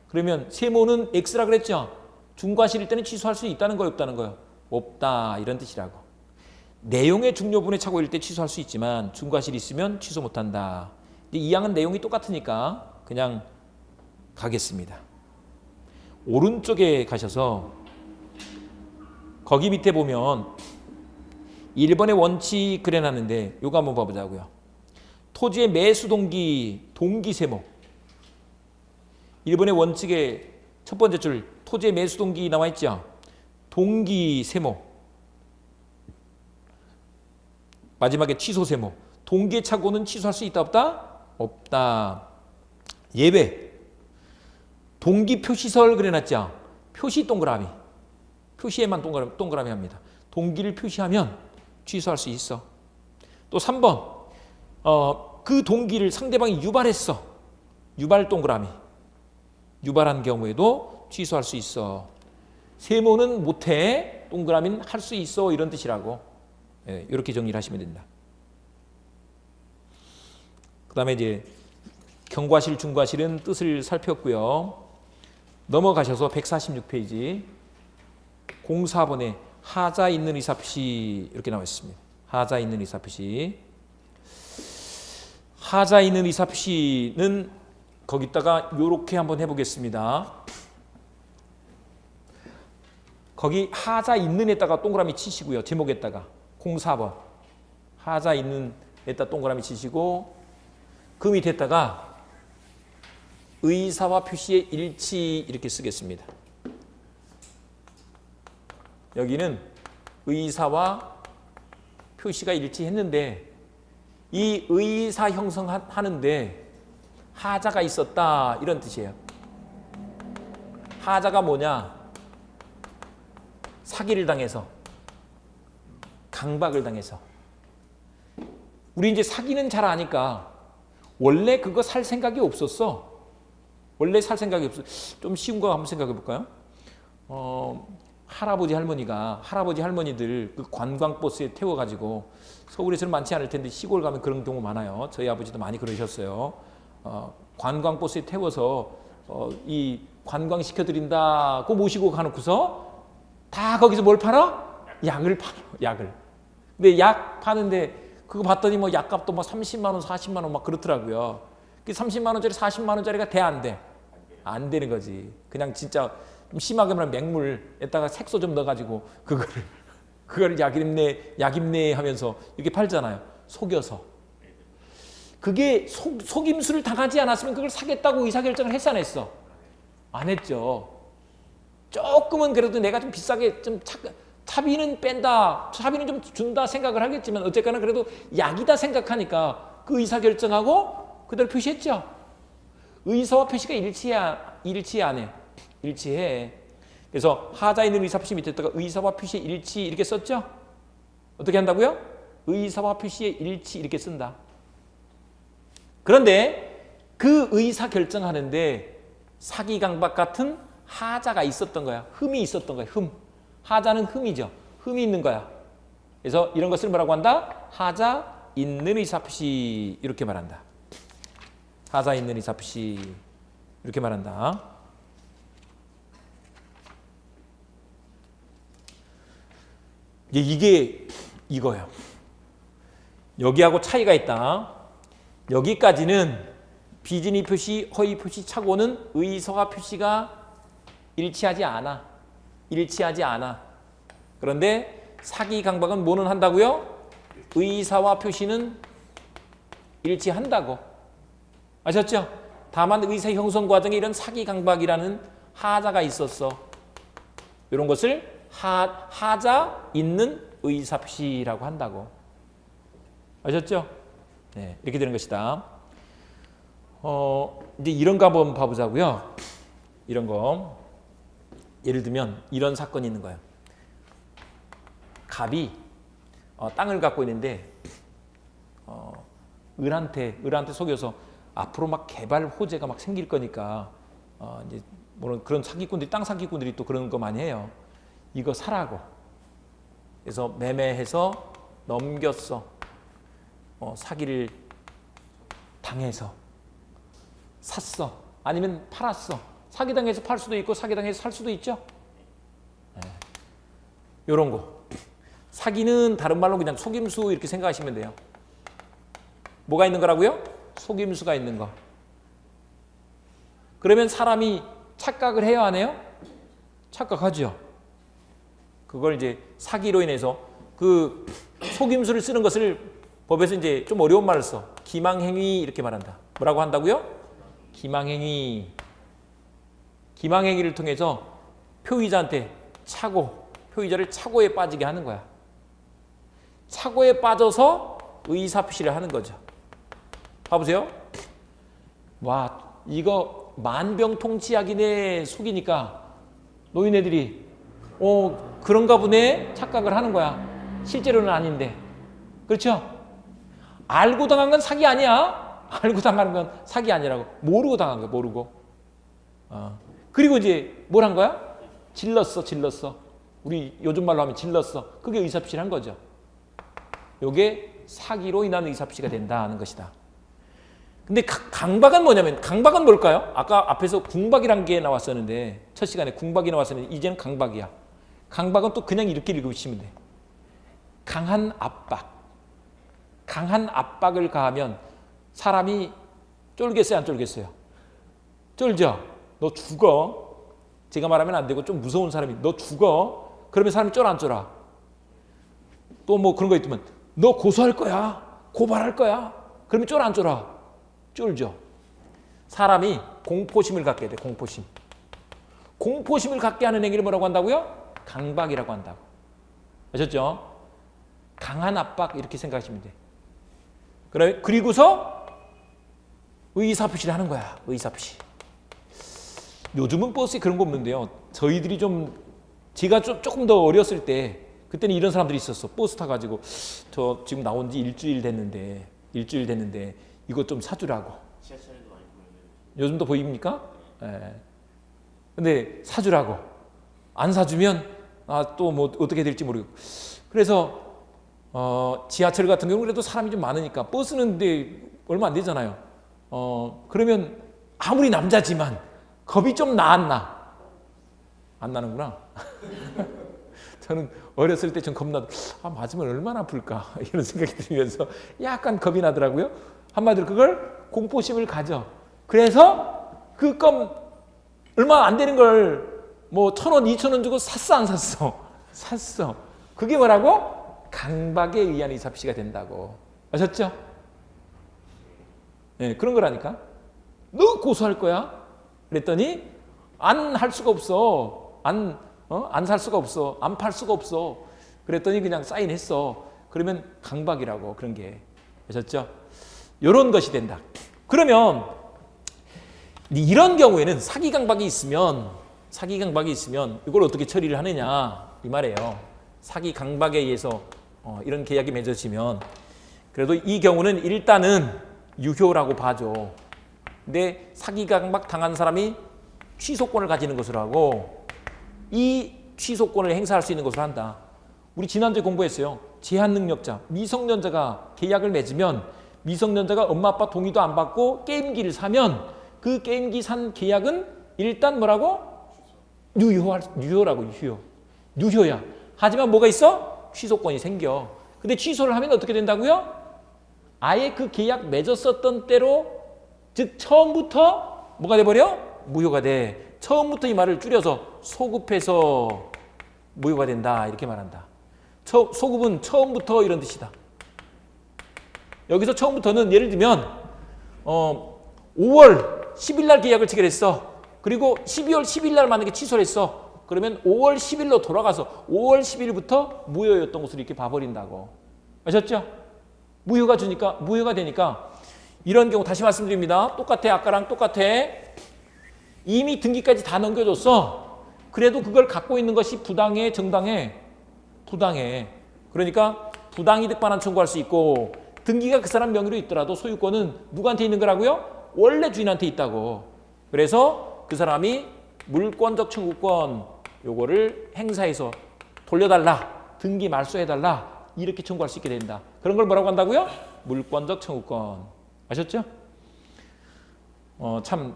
그러면 세모는 X라 그랬죠? 중과실일 때는 취소할 수 있다는 거예요, 없다는 거예요? 없다 이런 뜻이라고. 내용의 중요분에 착오일 때 취소할 수 있지만 중과실이 있으면 취소 못한다. 이 양은 내용이 똑같으니까 그냥 가겠습니다. 오른쪽에 가셔서 거기 밑에 보면 1번의 원칙 그려놨는데 요거 한번 봐보자고요. 토지의 매수 동기 세모. 1번의 원칙의 첫 번째 줄 토지의 매수 동기 나와 있죠? 동기 세모. 마지막에 취소 세모. 동기의 착오는 취소할 수 있다 없다? 없다. 예외. 동기 표시설 그려놨죠? 표시 동그라미. 표시에만 동그라미 합니다. 동기를 표시하면 취소할 수 있어. 또 3번. 그 동기를 상대방이 유발했어. 유발 동그라미. 유발한 경우에도 취소할 수 있어. 세모는 못해. 동그라미는 할 수 있어. 이런 뜻이라고. 이렇게 정리를 하시면 된다. 그 다음에 이제 경과실, 중과실은 뜻을 살폈고요. 넘어가셔서 146페이지 04번에 하자 있는 의사표시 이렇게 나와 있습니다. 하자 있는 의사표시. 하자 있는 의사표시는 거기다가 이렇게 한번 해보겠습니다. 거기 하자 있는 에다가 동그라미 치시고요. 제목에다가 04번 하자 있는 에다 동그라미 치시고 그 밑에다가 의사와 표시의 일치 이렇게 쓰겠습니다. 여기는 의사와 표시가 일치했는데 이 의사 형성하는데 하자가 있었다 이런 뜻이에요. 하자가 뭐냐? 사기를 당해서 강박을 당해서 우리 이제 사기는 잘 아니까 원래 그거 살 생각이 없었어. 원래 살 생각이 없어. 좀 쉬운 거 한번 생각해 볼까요? 할아버지 할머니들 그 관광버스에 태워가지고 서울에서는 많지 않을 텐데 시골 가면 그런 경우 많아요. 저희 아버지도 많이 그러셨어요. 관광버스에 태워서 이 관광시켜드린다고 모시고 가놓고서 다 거기서 뭘 팔아? 약을 팔아. 약을. 근데 약 파는데 그거 봤더니 뭐 약값도 막 30만 원, 40만 원 막 그렇더라고요. 그 30만 원짜리, 40만 원짜리가 돼 안 돼? 안 되는 거지. 그냥 진짜 좀 심하게 말하면 맹물에다가 색소 좀 넣어가지고 그거를 약입네 하면서 이렇게 팔잖아요. 속여서. 그게 속임수를 당하지 않았으면 그걸 사겠다고 의사결정을 했어 안 했어? 안 했죠. 조금은 그래도 내가 좀 비싸게 좀 차비는 뺀다, 차비는 좀 준다 생각을 하겠지만 어쨌거나 그래도 약이다 생각하니까 그 의사결정하고 그대로 표시했죠. 의사와 표시가 일치해 안 해? 일치해. 그래서 하자 있는 의사표시 밑에다가 의사와 표시의 일치 이렇게 썼죠. 어떻게 한다고요? 의사와 표시의 일치 이렇게 쓴다. 그런데 그 의사 결정하는데 사기 강박 같은 하자가 있었던 거야. 흠이 있었던 거야. 흠. 하자는 흠이죠. 흠이 있는 거야. 그래서 이런 것을 뭐라고 한다? 하자 있는 의사표시 이렇게 말한다. 하자 있는 의사표시 이렇게 말한다. 이게 이거예요. 여기하고 차이가 있다. 여기까지는 비진의 표시, 허위 표시 차고는 의서와 표시가 일치하지 않아. 일치하지 않아. 그런데 사기 강박은 뭐는 한다고요? 의사와 표시는 일치한다고. 아셨죠? 다만 의사 형성 과정에 이런 사기 강박이라는 하자가 있었어. 이런 것을 하자 있는 의사 표시라고 한다고. 아셨죠? 네, 이렇게 되는 것이다. 이제 이런 거 한번 봐보자고요. 이런 거. 예를 들면 이런 사건이 있는 거예요. 갑이 땅을 갖고 있는데 을한테 속여서 앞으로 막 개발 호재가 막 생길 거니까 이제 뭐는 그런 사기꾼들이 땅 사기꾼들이 또 그런 거 많이 해요. 이거 사라고. 그래서 매매해서 넘겼어. 사기를 당해서 샀어. 아니면 팔았어. 사기당해서 팔 수도 있고 사기당해서 살 수도 있죠. 네. 이런 거. 사기는 다른 말로 그냥 속임수 이렇게 생각하시면 돼요. 뭐가 있는 거라고요? 속임수가 있는 거. 그러면 사람이 착각을 해요, 안 해요? 착각하죠. 그걸 이제 사기로 인해서 그 속임수를 쓰는 것을 법에서 이제 좀 어려운 말을 써. 기망행위 이렇게 말한다. 뭐라고 한다고요? 기망행위. 기망행위를 통해서 표의자한테 표의자를 착오에 빠지게 하는 거야. 착오에 빠져서 의사표시를 하는 거죠. 봐보세요. 와, 이거 만병통치약이네 속이니까 노인네들이 그런가 보네 착각을 하는 거야. 실제로는 아닌데. 그렇죠? 알고 당한 건 사기 아니야. 알고 당하는 건 사기 아니라고. 모르고 당한 거야. 모르고. 그리고 이제 뭘 한 거야? 질렀어. 우리 요즘 말로 하면 질렀어. 그게 의사표시를 한 거죠. 요게 사기로 인한 의사표시가 된다는 것이다. 근데 강박은 뭐냐면, 강박은 뭘까요? 아까 앞에서 궁박이란 게 나왔었는데, 첫 시간에 궁박이 나왔었는데 이제는 강박이야. 강박은 또 그냥 이렇게 읽으시면 돼. 강한 압박. 강한 압박을 가하면 사람이 쫄겠어요, 안 쫄겠어요? 쫄죠? 너 죽어. 제가 말하면 안 되고 좀 무서운 사람이 너 죽어. 그러면 사람이 쫄아, 안 쫄아? 또 뭐 그런 거 있으면 너 고소할 거야. 고발할 거야. 그러면 쫄아, 안 쫄아? 쫄죠. 사람이 공포심을 갖게 돼. 공포심. 공포심을 갖게 하는 행위를 뭐라고 한다고요? 강박이라고 한다고. 아셨죠? 강한 압박 이렇게 생각하시면 돼. 그리고서 의사표시를 하는 거야. 의사표시. 요즘은 버스에 그런 거 없는데요. 저희들이 제가 조금 더 어렸을 때 그때는 이런 사람들이 있었어. 버스 타가지고 저 지금 나온 지 일주일 됐는데 이것 좀 사주라고. 지하철에도 많이 보이네요. 요즘도 보입니까? 예. 근데 사주라고. 안 사주면 또 뭐 어떻게 될지 모르고. 그래서 지하철 같은 경우는 그래도 사람이 좀 많으니까 버스는 근데 얼마 안 되잖아요. 그러면 아무리 남자지만 겁이 좀 나았나? 안 나는구나. 저는 어렸을 때 좀 겁나도 맞으면 얼마나 아플까 이런 생각이 들면서 약간 겁이 나더라고요. 한마디로 그걸 공포심을 가져. 그래서 그 껌 얼마 안 되는 걸 뭐 1,000원, 2,000원 주고 샀어, 안 샀어? 샀어. 그게 뭐라고? 강박에 의한 의사표시가 된다고. 아셨죠? 네, 그런 거라니까. 너 고소할 거야? 그랬더니 안 할 수가 없어. 안 살 수가 없어. 안 팔 수가 없어. 그랬더니 그냥 사인했어. 그러면 강박이라고. 그런 게. 아셨죠? 이런 것이 된다. 그러면 이런 경우에는 사기 강박이 있으면 이걸 어떻게 처리를 하느냐 이 말이에요. 사기 강박에 의해서 이런 계약이 맺어지면 그래도 이 경우는 일단은 유효라고 봐줘. 근데 사기 강박 당한 사람이 취소권을 가지는 것으로 하고 이 취소권을 행사할 수 있는 것으로 한다. 우리 지난주에 공부했어요. 제한 능력자, 미성년자가 계약을 맺으면 미성년자가 엄마 아빠 동의도 안 받고 게임기를 사면 그 게임기 산 계약은 일단 뭐라고? 유효라고, 유효야. 하지만 뭐가 있어? 취소권이 생겨. 근데 취소를 하면 어떻게 된다고요? 아예 그 계약 맺었었던 때로, 즉 처음부터 뭐가 돼버려? 무효가 돼. 처음부터 이 말을 줄여서 소급해서 무효가 된다 이렇게 말한다. 소급은 처음부터 이런 뜻이다. 여기서 처음부터는 예를 들면 5월 10일 날 계약을 체결했어. 그리고 12월 10일 날 만약에 취소를 했어. 그러면 5월 10일로 돌아가서 5월 10일부터 무효였던 것을 이렇게 봐버린다고. 아셨죠? 무효가 되니까 이런 경우 다시 말씀드립니다. 똑같아. 아까랑 똑같아. 이미 등기까지 다 넘겨줬어. 그래도 그걸 갖고 있는 것이 부당해, 정당해? 부당해. 그러니까 부당이득 반환 청구할 수 있고 등기가 그 사람 명의로 있더라도 소유권은 누구한테 있는 거라고요? 원래 주인한테 있다고. 그래서 그 사람이 물권적 청구권 요거를 행사해서 돌려달라, 등기 말소해달라 이렇게 청구할 수 있게 된다. 그런 걸 뭐라고 한다고요? 물권적 청구권. 아셨죠? 참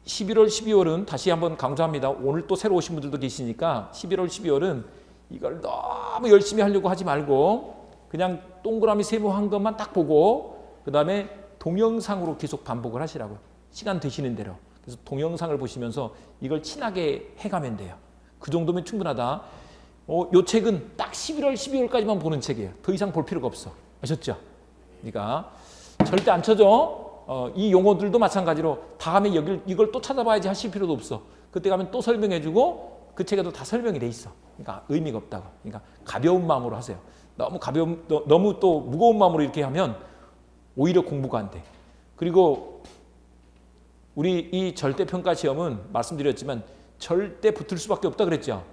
11월, 12월은 다시 한번 강조합니다. 오늘 또 새로 오신 분들도 계시니까 11월, 12월은 이걸 너무 열심히 하려고 하지 말고 그냥 동그라미 세모한 것만 딱 보고 그 다음에 동영상으로 계속 반복을 하시라고요. 시간 되시는 대로. 그래서 동영상을 보시면서 이걸 친하게 해가면 돼요. 그 정도면 충분하다. 요 책은 딱 11월, 12월까지만 보는 책이에요. 더 이상 볼 필요가 없어. 아셨죠? 그러니까 절대 안 쳐져. 이 용어들도 마찬가지로 다음에 이걸 또 찾아봐야지 하실 필요도 없어. 그때 가면 또 설명해주고 그 책에도 다 설명이 돼 있어. 그러니까 의미가 없다고. 그러니까 가벼운 마음으로 하세요. 너무 또 무거운 마음으로 이렇게 하면 오히려 공부가 안 돼. 그리고 우리 이 절대평가 시험은 말씀드렸지만 절대 붙을 수밖에 없다 그랬죠.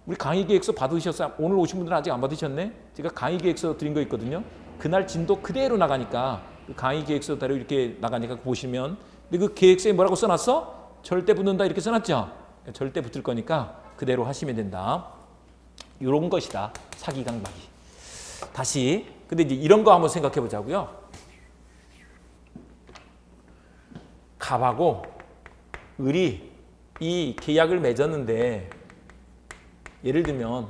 우리 강의계획서 받으셨어요? 오늘 오신 분들은 아직 안 받으셨네? 제가 강의계획서 드린 거 있거든요. 그날 진도 그대로 나가니까 그 강의계획서대로 이렇게 나가니까 보시면 근데 그 계획서에 뭐라고 써놨어? 절대 붙는다 이렇게 써놨죠? 절대 붙을 거니까 그대로 하시면 된다. 이런 것이다. 사기 강박이. 다시 근데 이제 이런 거 한번 생각해 보자고요. 갑하고 을이 이 계약을 맺었는데 예를 들면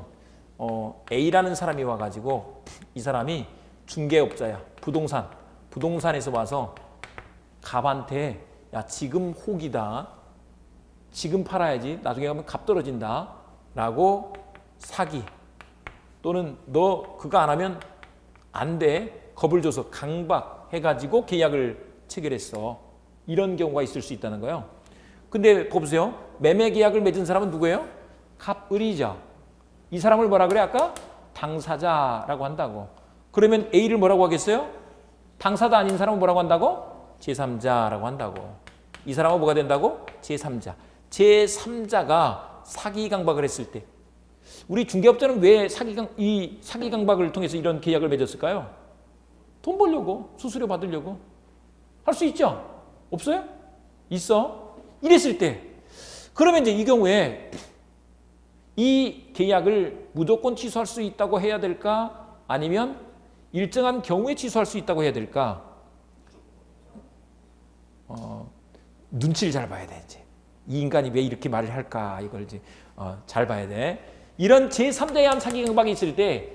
A라는 사람이 와가지고 이 사람이 중개업자야. 부동산에서 와서 갑한테 야 지금 혹이다. 지금 팔아야지. 나중에 가면 값 떨어진다. 라고 사기 또는 너 그거 안 하면 안 돼. 겁을 줘서 강박해가지고 계약을 체결했어. 이런 경우가 있을 수 있다는 거예요. 근데 보세요. 매매 계약을 맺은 사람은 누구예요? 갑을이죠. 이 사람을 뭐라 그래 아까? 당사자라고 한다고. 그러면 A를 뭐라고 하겠어요? 당사자 아닌 사람은 뭐라고 한다고? 제3자라고 한다고. 이 사람은 뭐가 된다고? 제3자. 제3자가 사기 강박을 했을 때 우리 중개업자는 왜 이 사기 강박을 통해서 이런 계약을 맺었을까요? 돈 벌려고, 수수료 받으려고. 할 수 있죠? 없어요? 있어. 이랬을 때 그러면 이제 이 경우에 이 계약을 무조건 취소할 수 있다고 해야 될까? 아니면 일정한 경우에 취소할 수 있다고 해야 될까? 눈치를 잘 봐야 돼. 이제 이 인간이 왜 이렇게 말을 할까? 이걸 이제 잘 봐야 돼. 이런 제3자에 한 사기 강박이 있을 때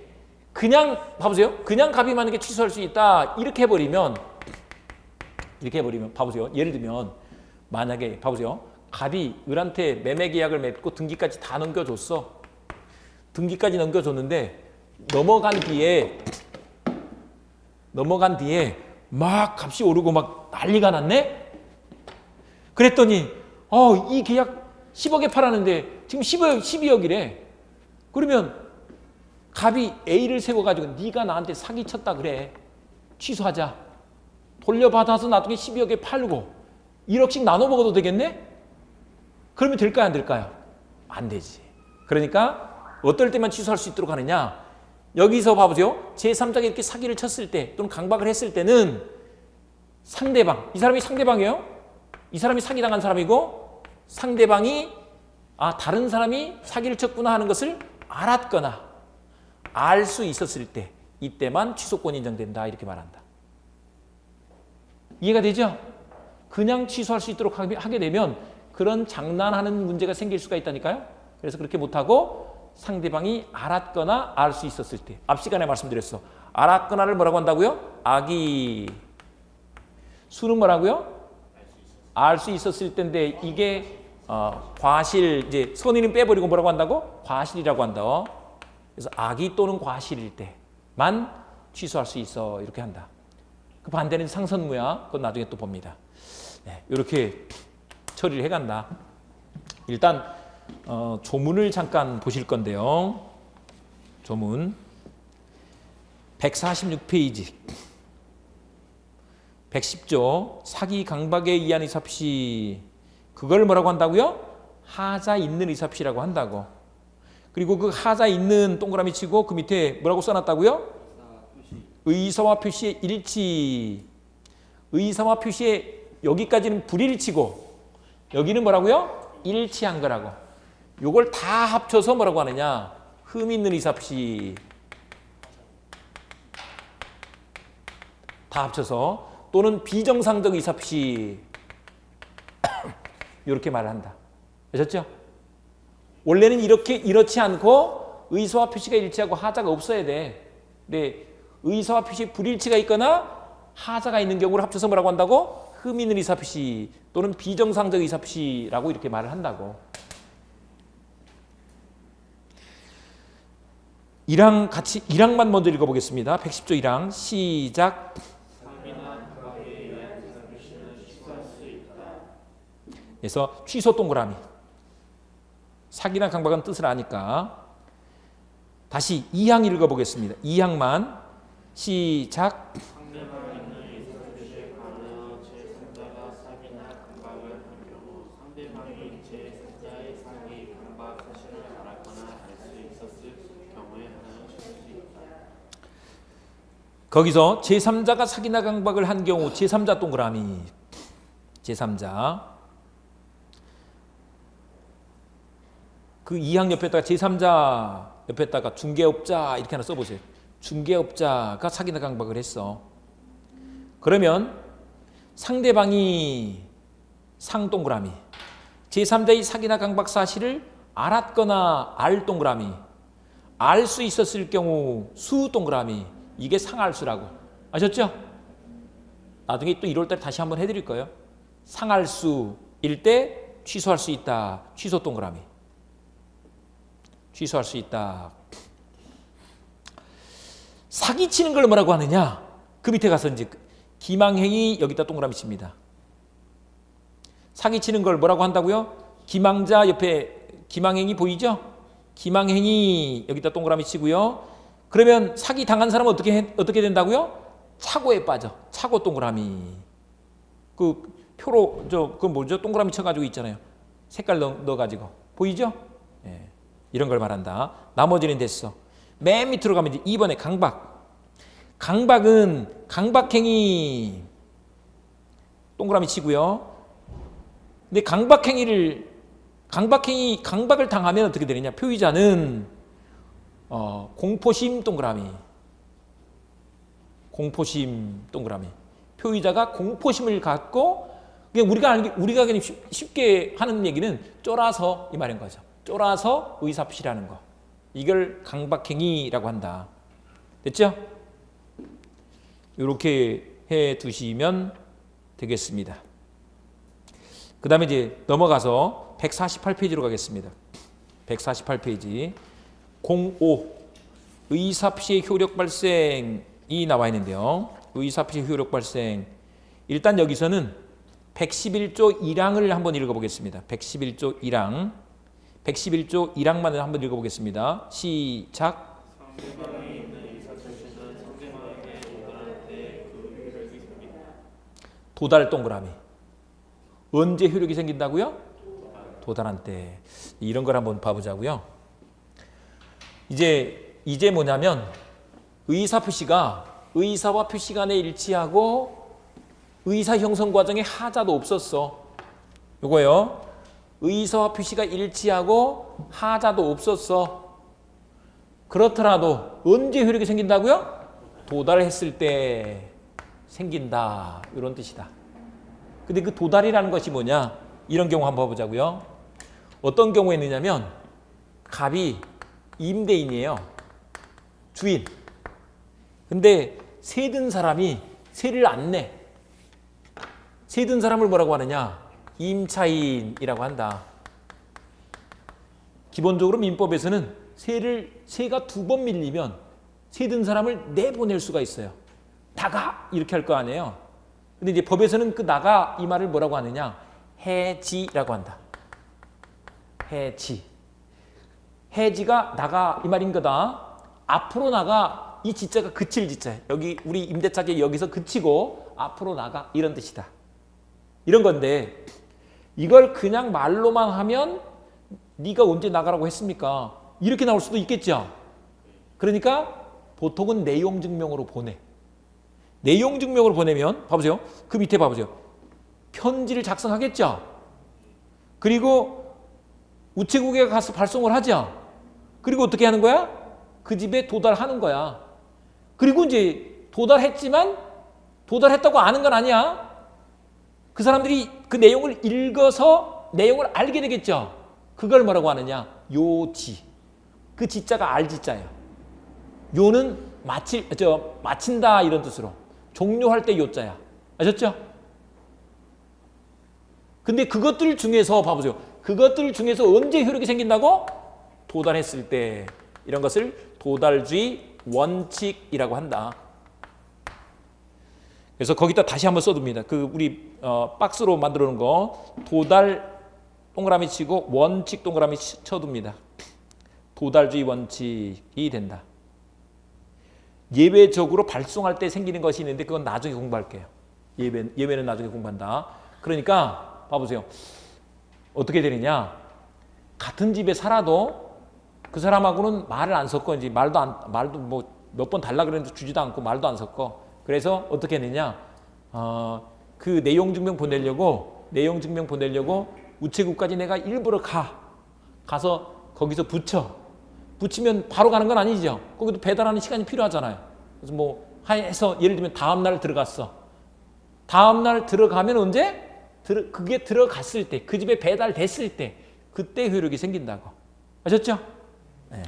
그냥 봐보세요. 그냥 갑이 만약에 취소할 수 있다. 이렇게 해버리면 봐보세요. 예를 들면 만약에 봐보세요. 갑이 을한테 매매 계약을 맺고 등기까지 다 넘겨줬어. 등기까지 넘겨줬는데 넘어간 뒤에 막 값이 오르고 막 난리가 났네. 그랬더니 이 계약 10억에 팔았는데 지금 12억이래. 그러면 갑이 A를 세워가지고 네가 나한테 사기쳤다 그래. 취소하자. 돌려받아서 나중에 12억에 팔고 1억씩 나눠 먹어도 되겠네? 그러면 될까요? 안 될까요? 안 되지. 그러니까 어떨 때만 취소할 수 있도록 하느냐? 여기서 봐보세요. 제3자가 이렇게 사기를 쳤을 때 또는 강박을 했을 때는 상대방, 이 사람이 상대방이에요. 이 사람이 사기당한 사람이고 상대방이 다른 사람이 사기를 쳤구나 하는 것을 알았거나 알 수 있었을 때 이때만 취소권이 인정된다 이렇게 말한다. 이해가 되죠? 그냥 취소할 수 있도록 하게 되면 그런 장난하는 문제가 생길 수가 있다니까요. 그래서 그렇게 못하고 상대방이 알았거나 알 수 있었을 때, 앞 시간에 말씀드렸어. 알았거나를 뭐라고 한다고요? 악이. 수는 뭐라고요? 알 수 있었을 때인데 이게 과실, 이제 선의는 빼버리고 뭐라고 한다고? 과실이라고 한다. 그래서 악의 또는 과실일 때만 취소할 수 있어 이렇게 한다. 그 반대는 상선무야. 그건 나중에 또 봅니다. 네, 이렇게 처리를 해간다. 일단 조문을 잠깐 보실 건데요. 조문 146페이지 110조 사기 강박에 의한 의사표시, 그걸 뭐라고 한다고요? 하자 있는 의사표시라고 한다고. 그리고 그 하자 있는 동그라미 치고 그 밑에 뭐라고 써놨다고요? 의사와 표시의 일치. 의사와 표시의 여기까지는 불일치고 여기는 뭐라고요? 일치한 거라고. 요걸 다 합쳐서 뭐라고 하느냐? 흠 있는 의사표시. 다 합쳐서. 또는 비정상적 의사표시. 이렇게 말을 한다. 아셨죠? 원래는 이렇지 않고 의사와 표시가 일치하고 하자가 없어야 돼. 근데 의사와 표시에 불일치가 있거나 하자가 있는 경우를 합쳐서 뭐라고 한다고? 흠 있는 의사표시 또는 비정상적 의사표시라고 이렇게 말을 한다고. 1항 같이 1항만 먼저 읽어보겠습니다. 110조 1항 시작. 그래서 취소 동그라미. 사기나 강박은 뜻을 아니까. 다시 2항 읽어보겠습니다. 2항만 시작. 상대방이 있는 의사표시에 관하여 제3자가 사기나 강박을 한 경우 상대방이 제3자의 사기, 강박 사실을 알았거나 알 수 있었을 경우에 하나는 취소할 수 있다. 거기서 제3자가 사기나 강박을 한 경우 제3자 동그라미. 제3자. 그 2항 옆에다가 제3자 옆에다가 중개업자 이렇게 하나 써보세요. 중개업자가 사기나 강박을 했어. 그러면 상대방이 상동그라미, 제3자의 사기나 강박 사실을 알았거나 알 동그라미, 알 수 있었을 경우 수 동그라미, 이게 상알수라고. 아셨죠? 나중에 또 1월달에 다시 한번 해드릴 거예요. 상알수일 때 취소할 수 있다. 취소 동그라미. 취소할 수 있다. 사기치는 걸 뭐라고 하느냐? 그 밑에 가서 이제 기망행위 여기다 동그라미 칩니다. 사기치는 걸 뭐라고 한다고요? 기망자 옆에 기망행위 보이죠? 기망행위 여기다 동그라미 치고요. 그러면 사기 당한 사람은 어떻게 된다고요? 착오에 빠져. 착오 동그라미. 그 표로 그 뭐죠? 동그라미 쳐가지고 있잖아요. 색깔 넣어가지고 보이죠? 예. 이런 걸 말한다. 나머지는 됐어. 맨 밑으로 가면 이제 2번에 강박. 강박은 강박행위 동그라미 치고요. 근데 강박을 당하면 어떻게 되느냐? 표의자는 공포심 동그라미. 공포심 동그라미. 표의자가 공포심을 갖고 그냥 우리가 그냥 쉽게 하는 얘기는 쫄아서 이 말인 거죠. 쫄아서 의사표시라는 거. 이걸 강박행위라고 한다. 됐죠? 이렇게 해 두시면 되겠습니다. 그 다음에 이제 넘어가서 148페이지로 가겠습니다. 148페이지 05 의사표시의 효력 발생이 나와 있는데요. 의사표시의 효력 발생. 일단 여기서는 111조 1항을 한번 읽어보겠습니다. 111조 1항. 111조 1항만 한번 읽어보겠습니다. 시작. 상대방이 있는 의사표시는 상대방에게 도달할 때 그 효력이 생긴다. 도달 동그라미. 언제 효력이 생긴다고요? 도달한 때. 이런 걸 한번 봐보자고요. 이제 뭐냐면 의사표시가 의사와 표시 간에 일치하고 의사 형성 과정에 하자도 없었어. 요거요. 의사와 표시가 일치하고 하자도 없었어. 그렇더라도 언제 효력이 생긴다고요? 도달했을 때 생긴다. 이런 뜻이다. 근데 그 도달이라는 것이 뭐냐? 이런 경우 한번 봐보자고요. 어떤 경우에 있느냐면 갑이 임대인이에요. 주인. 근데 세 든 사람이 세를 안 내. 세 든 사람을 뭐라고 하느냐? 임차인이라고 한다. 기본적으로 민법에서는 세가 2번 밀리면 세 든 사람을 내보낼 수가 있어요. 나가! 이렇게 할 거 아니에요. 근데 이제 법에서는 그 나가 이 말을 뭐라고 하느냐? 해지라고 한다. 해지. 해지가 나가 이 말인 거다. 앞으로 나가 이 지자가 그칠 지자예요. 여기 우리 임대차계 여기서 그치고 앞으로 나가 이런 뜻이다. 이런 건데 이걸 그냥 말로만 하면 네가 언제 나가라고 했습니까? 이렇게 나올 수도 있겠죠. 그러니까 보통은 내용 증명으로 보내. 내용 증명으로 보내면 봐보세요. 그 밑에 봐보세요. 편지를 작성하겠죠. 그리고 우체국에 가서 발송을 하죠. 그리고 어떻게 하는 거야? 그 집에 도달하는 거야. 그리고 이제 도달했지만 도달했다고 아는 건 아니야. 그 사람들이 그 내용을 읽어서 내용을 알게 되겠죠. 그걸 뭐라고 하느냐? 요지. 그 지자가 알지자예요. 요는 마친다 이런 뜻으로. 종료할 때 요자야. 아셨죠? 근데 그것들 중에서 봐보세요. 그것들 중에서 언제 효력이 생긴다고? 도달했을 때. 이런 것을 도달주의 원칙이라고 한다. 그래서 거기다 다시 한번 써둡니다. 그 우리 박스로 만들어 놓은 거 도달 동그라미 치고 원칙 동그라미 쳐둡니다. 도달주의 원칙이 된다. 예외적으로 발송할 때 생기는 것이 있는데 그건 나중에 공부할게요. 예외는 나중에 공부한다. 그러니까 봐보세요. 어떻게 되느냐? 같은 집에 살아도 그 사람하고는 말을 안 섞어. 이제 말도 뭐 몇 번 달라 그랬는데 주지도 않고 말도 안 섞어. 그래서 어떻게 했느냐? 그 내용 증명 보내려고 우체국까지 내가 일부러 가서 거기서 붙이면 바로 가는 건 아니죠. 거기도 배달하는 시간이 필요하잖아요. 그래서 뭐 해서 예를 들면 다음 날 들어갔어. 다음 날 들어가면 언제? 그게 들어갔을 때, 그 집에 배달됐을 때, 그때 효력이 생긴다고. 아셨죠? 네.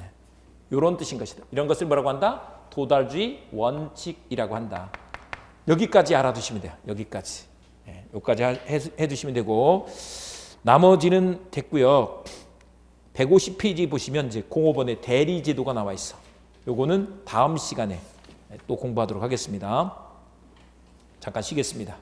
이런 뜻인 것이다. 이런 것을 뭐라고 한다? 도달주의 원칙이라고 한다. 여기까지 알아두시면 돼요. 여기까지. 네. 여기까지 해두시면 되고 나머지는 됐고요. 150페이지 보시면 이제 05번에 대리제도가 나와 있어. 요거는 다음 시간에 또 공부하도록 하겠습니다. 잠깐 쉬겠습니다.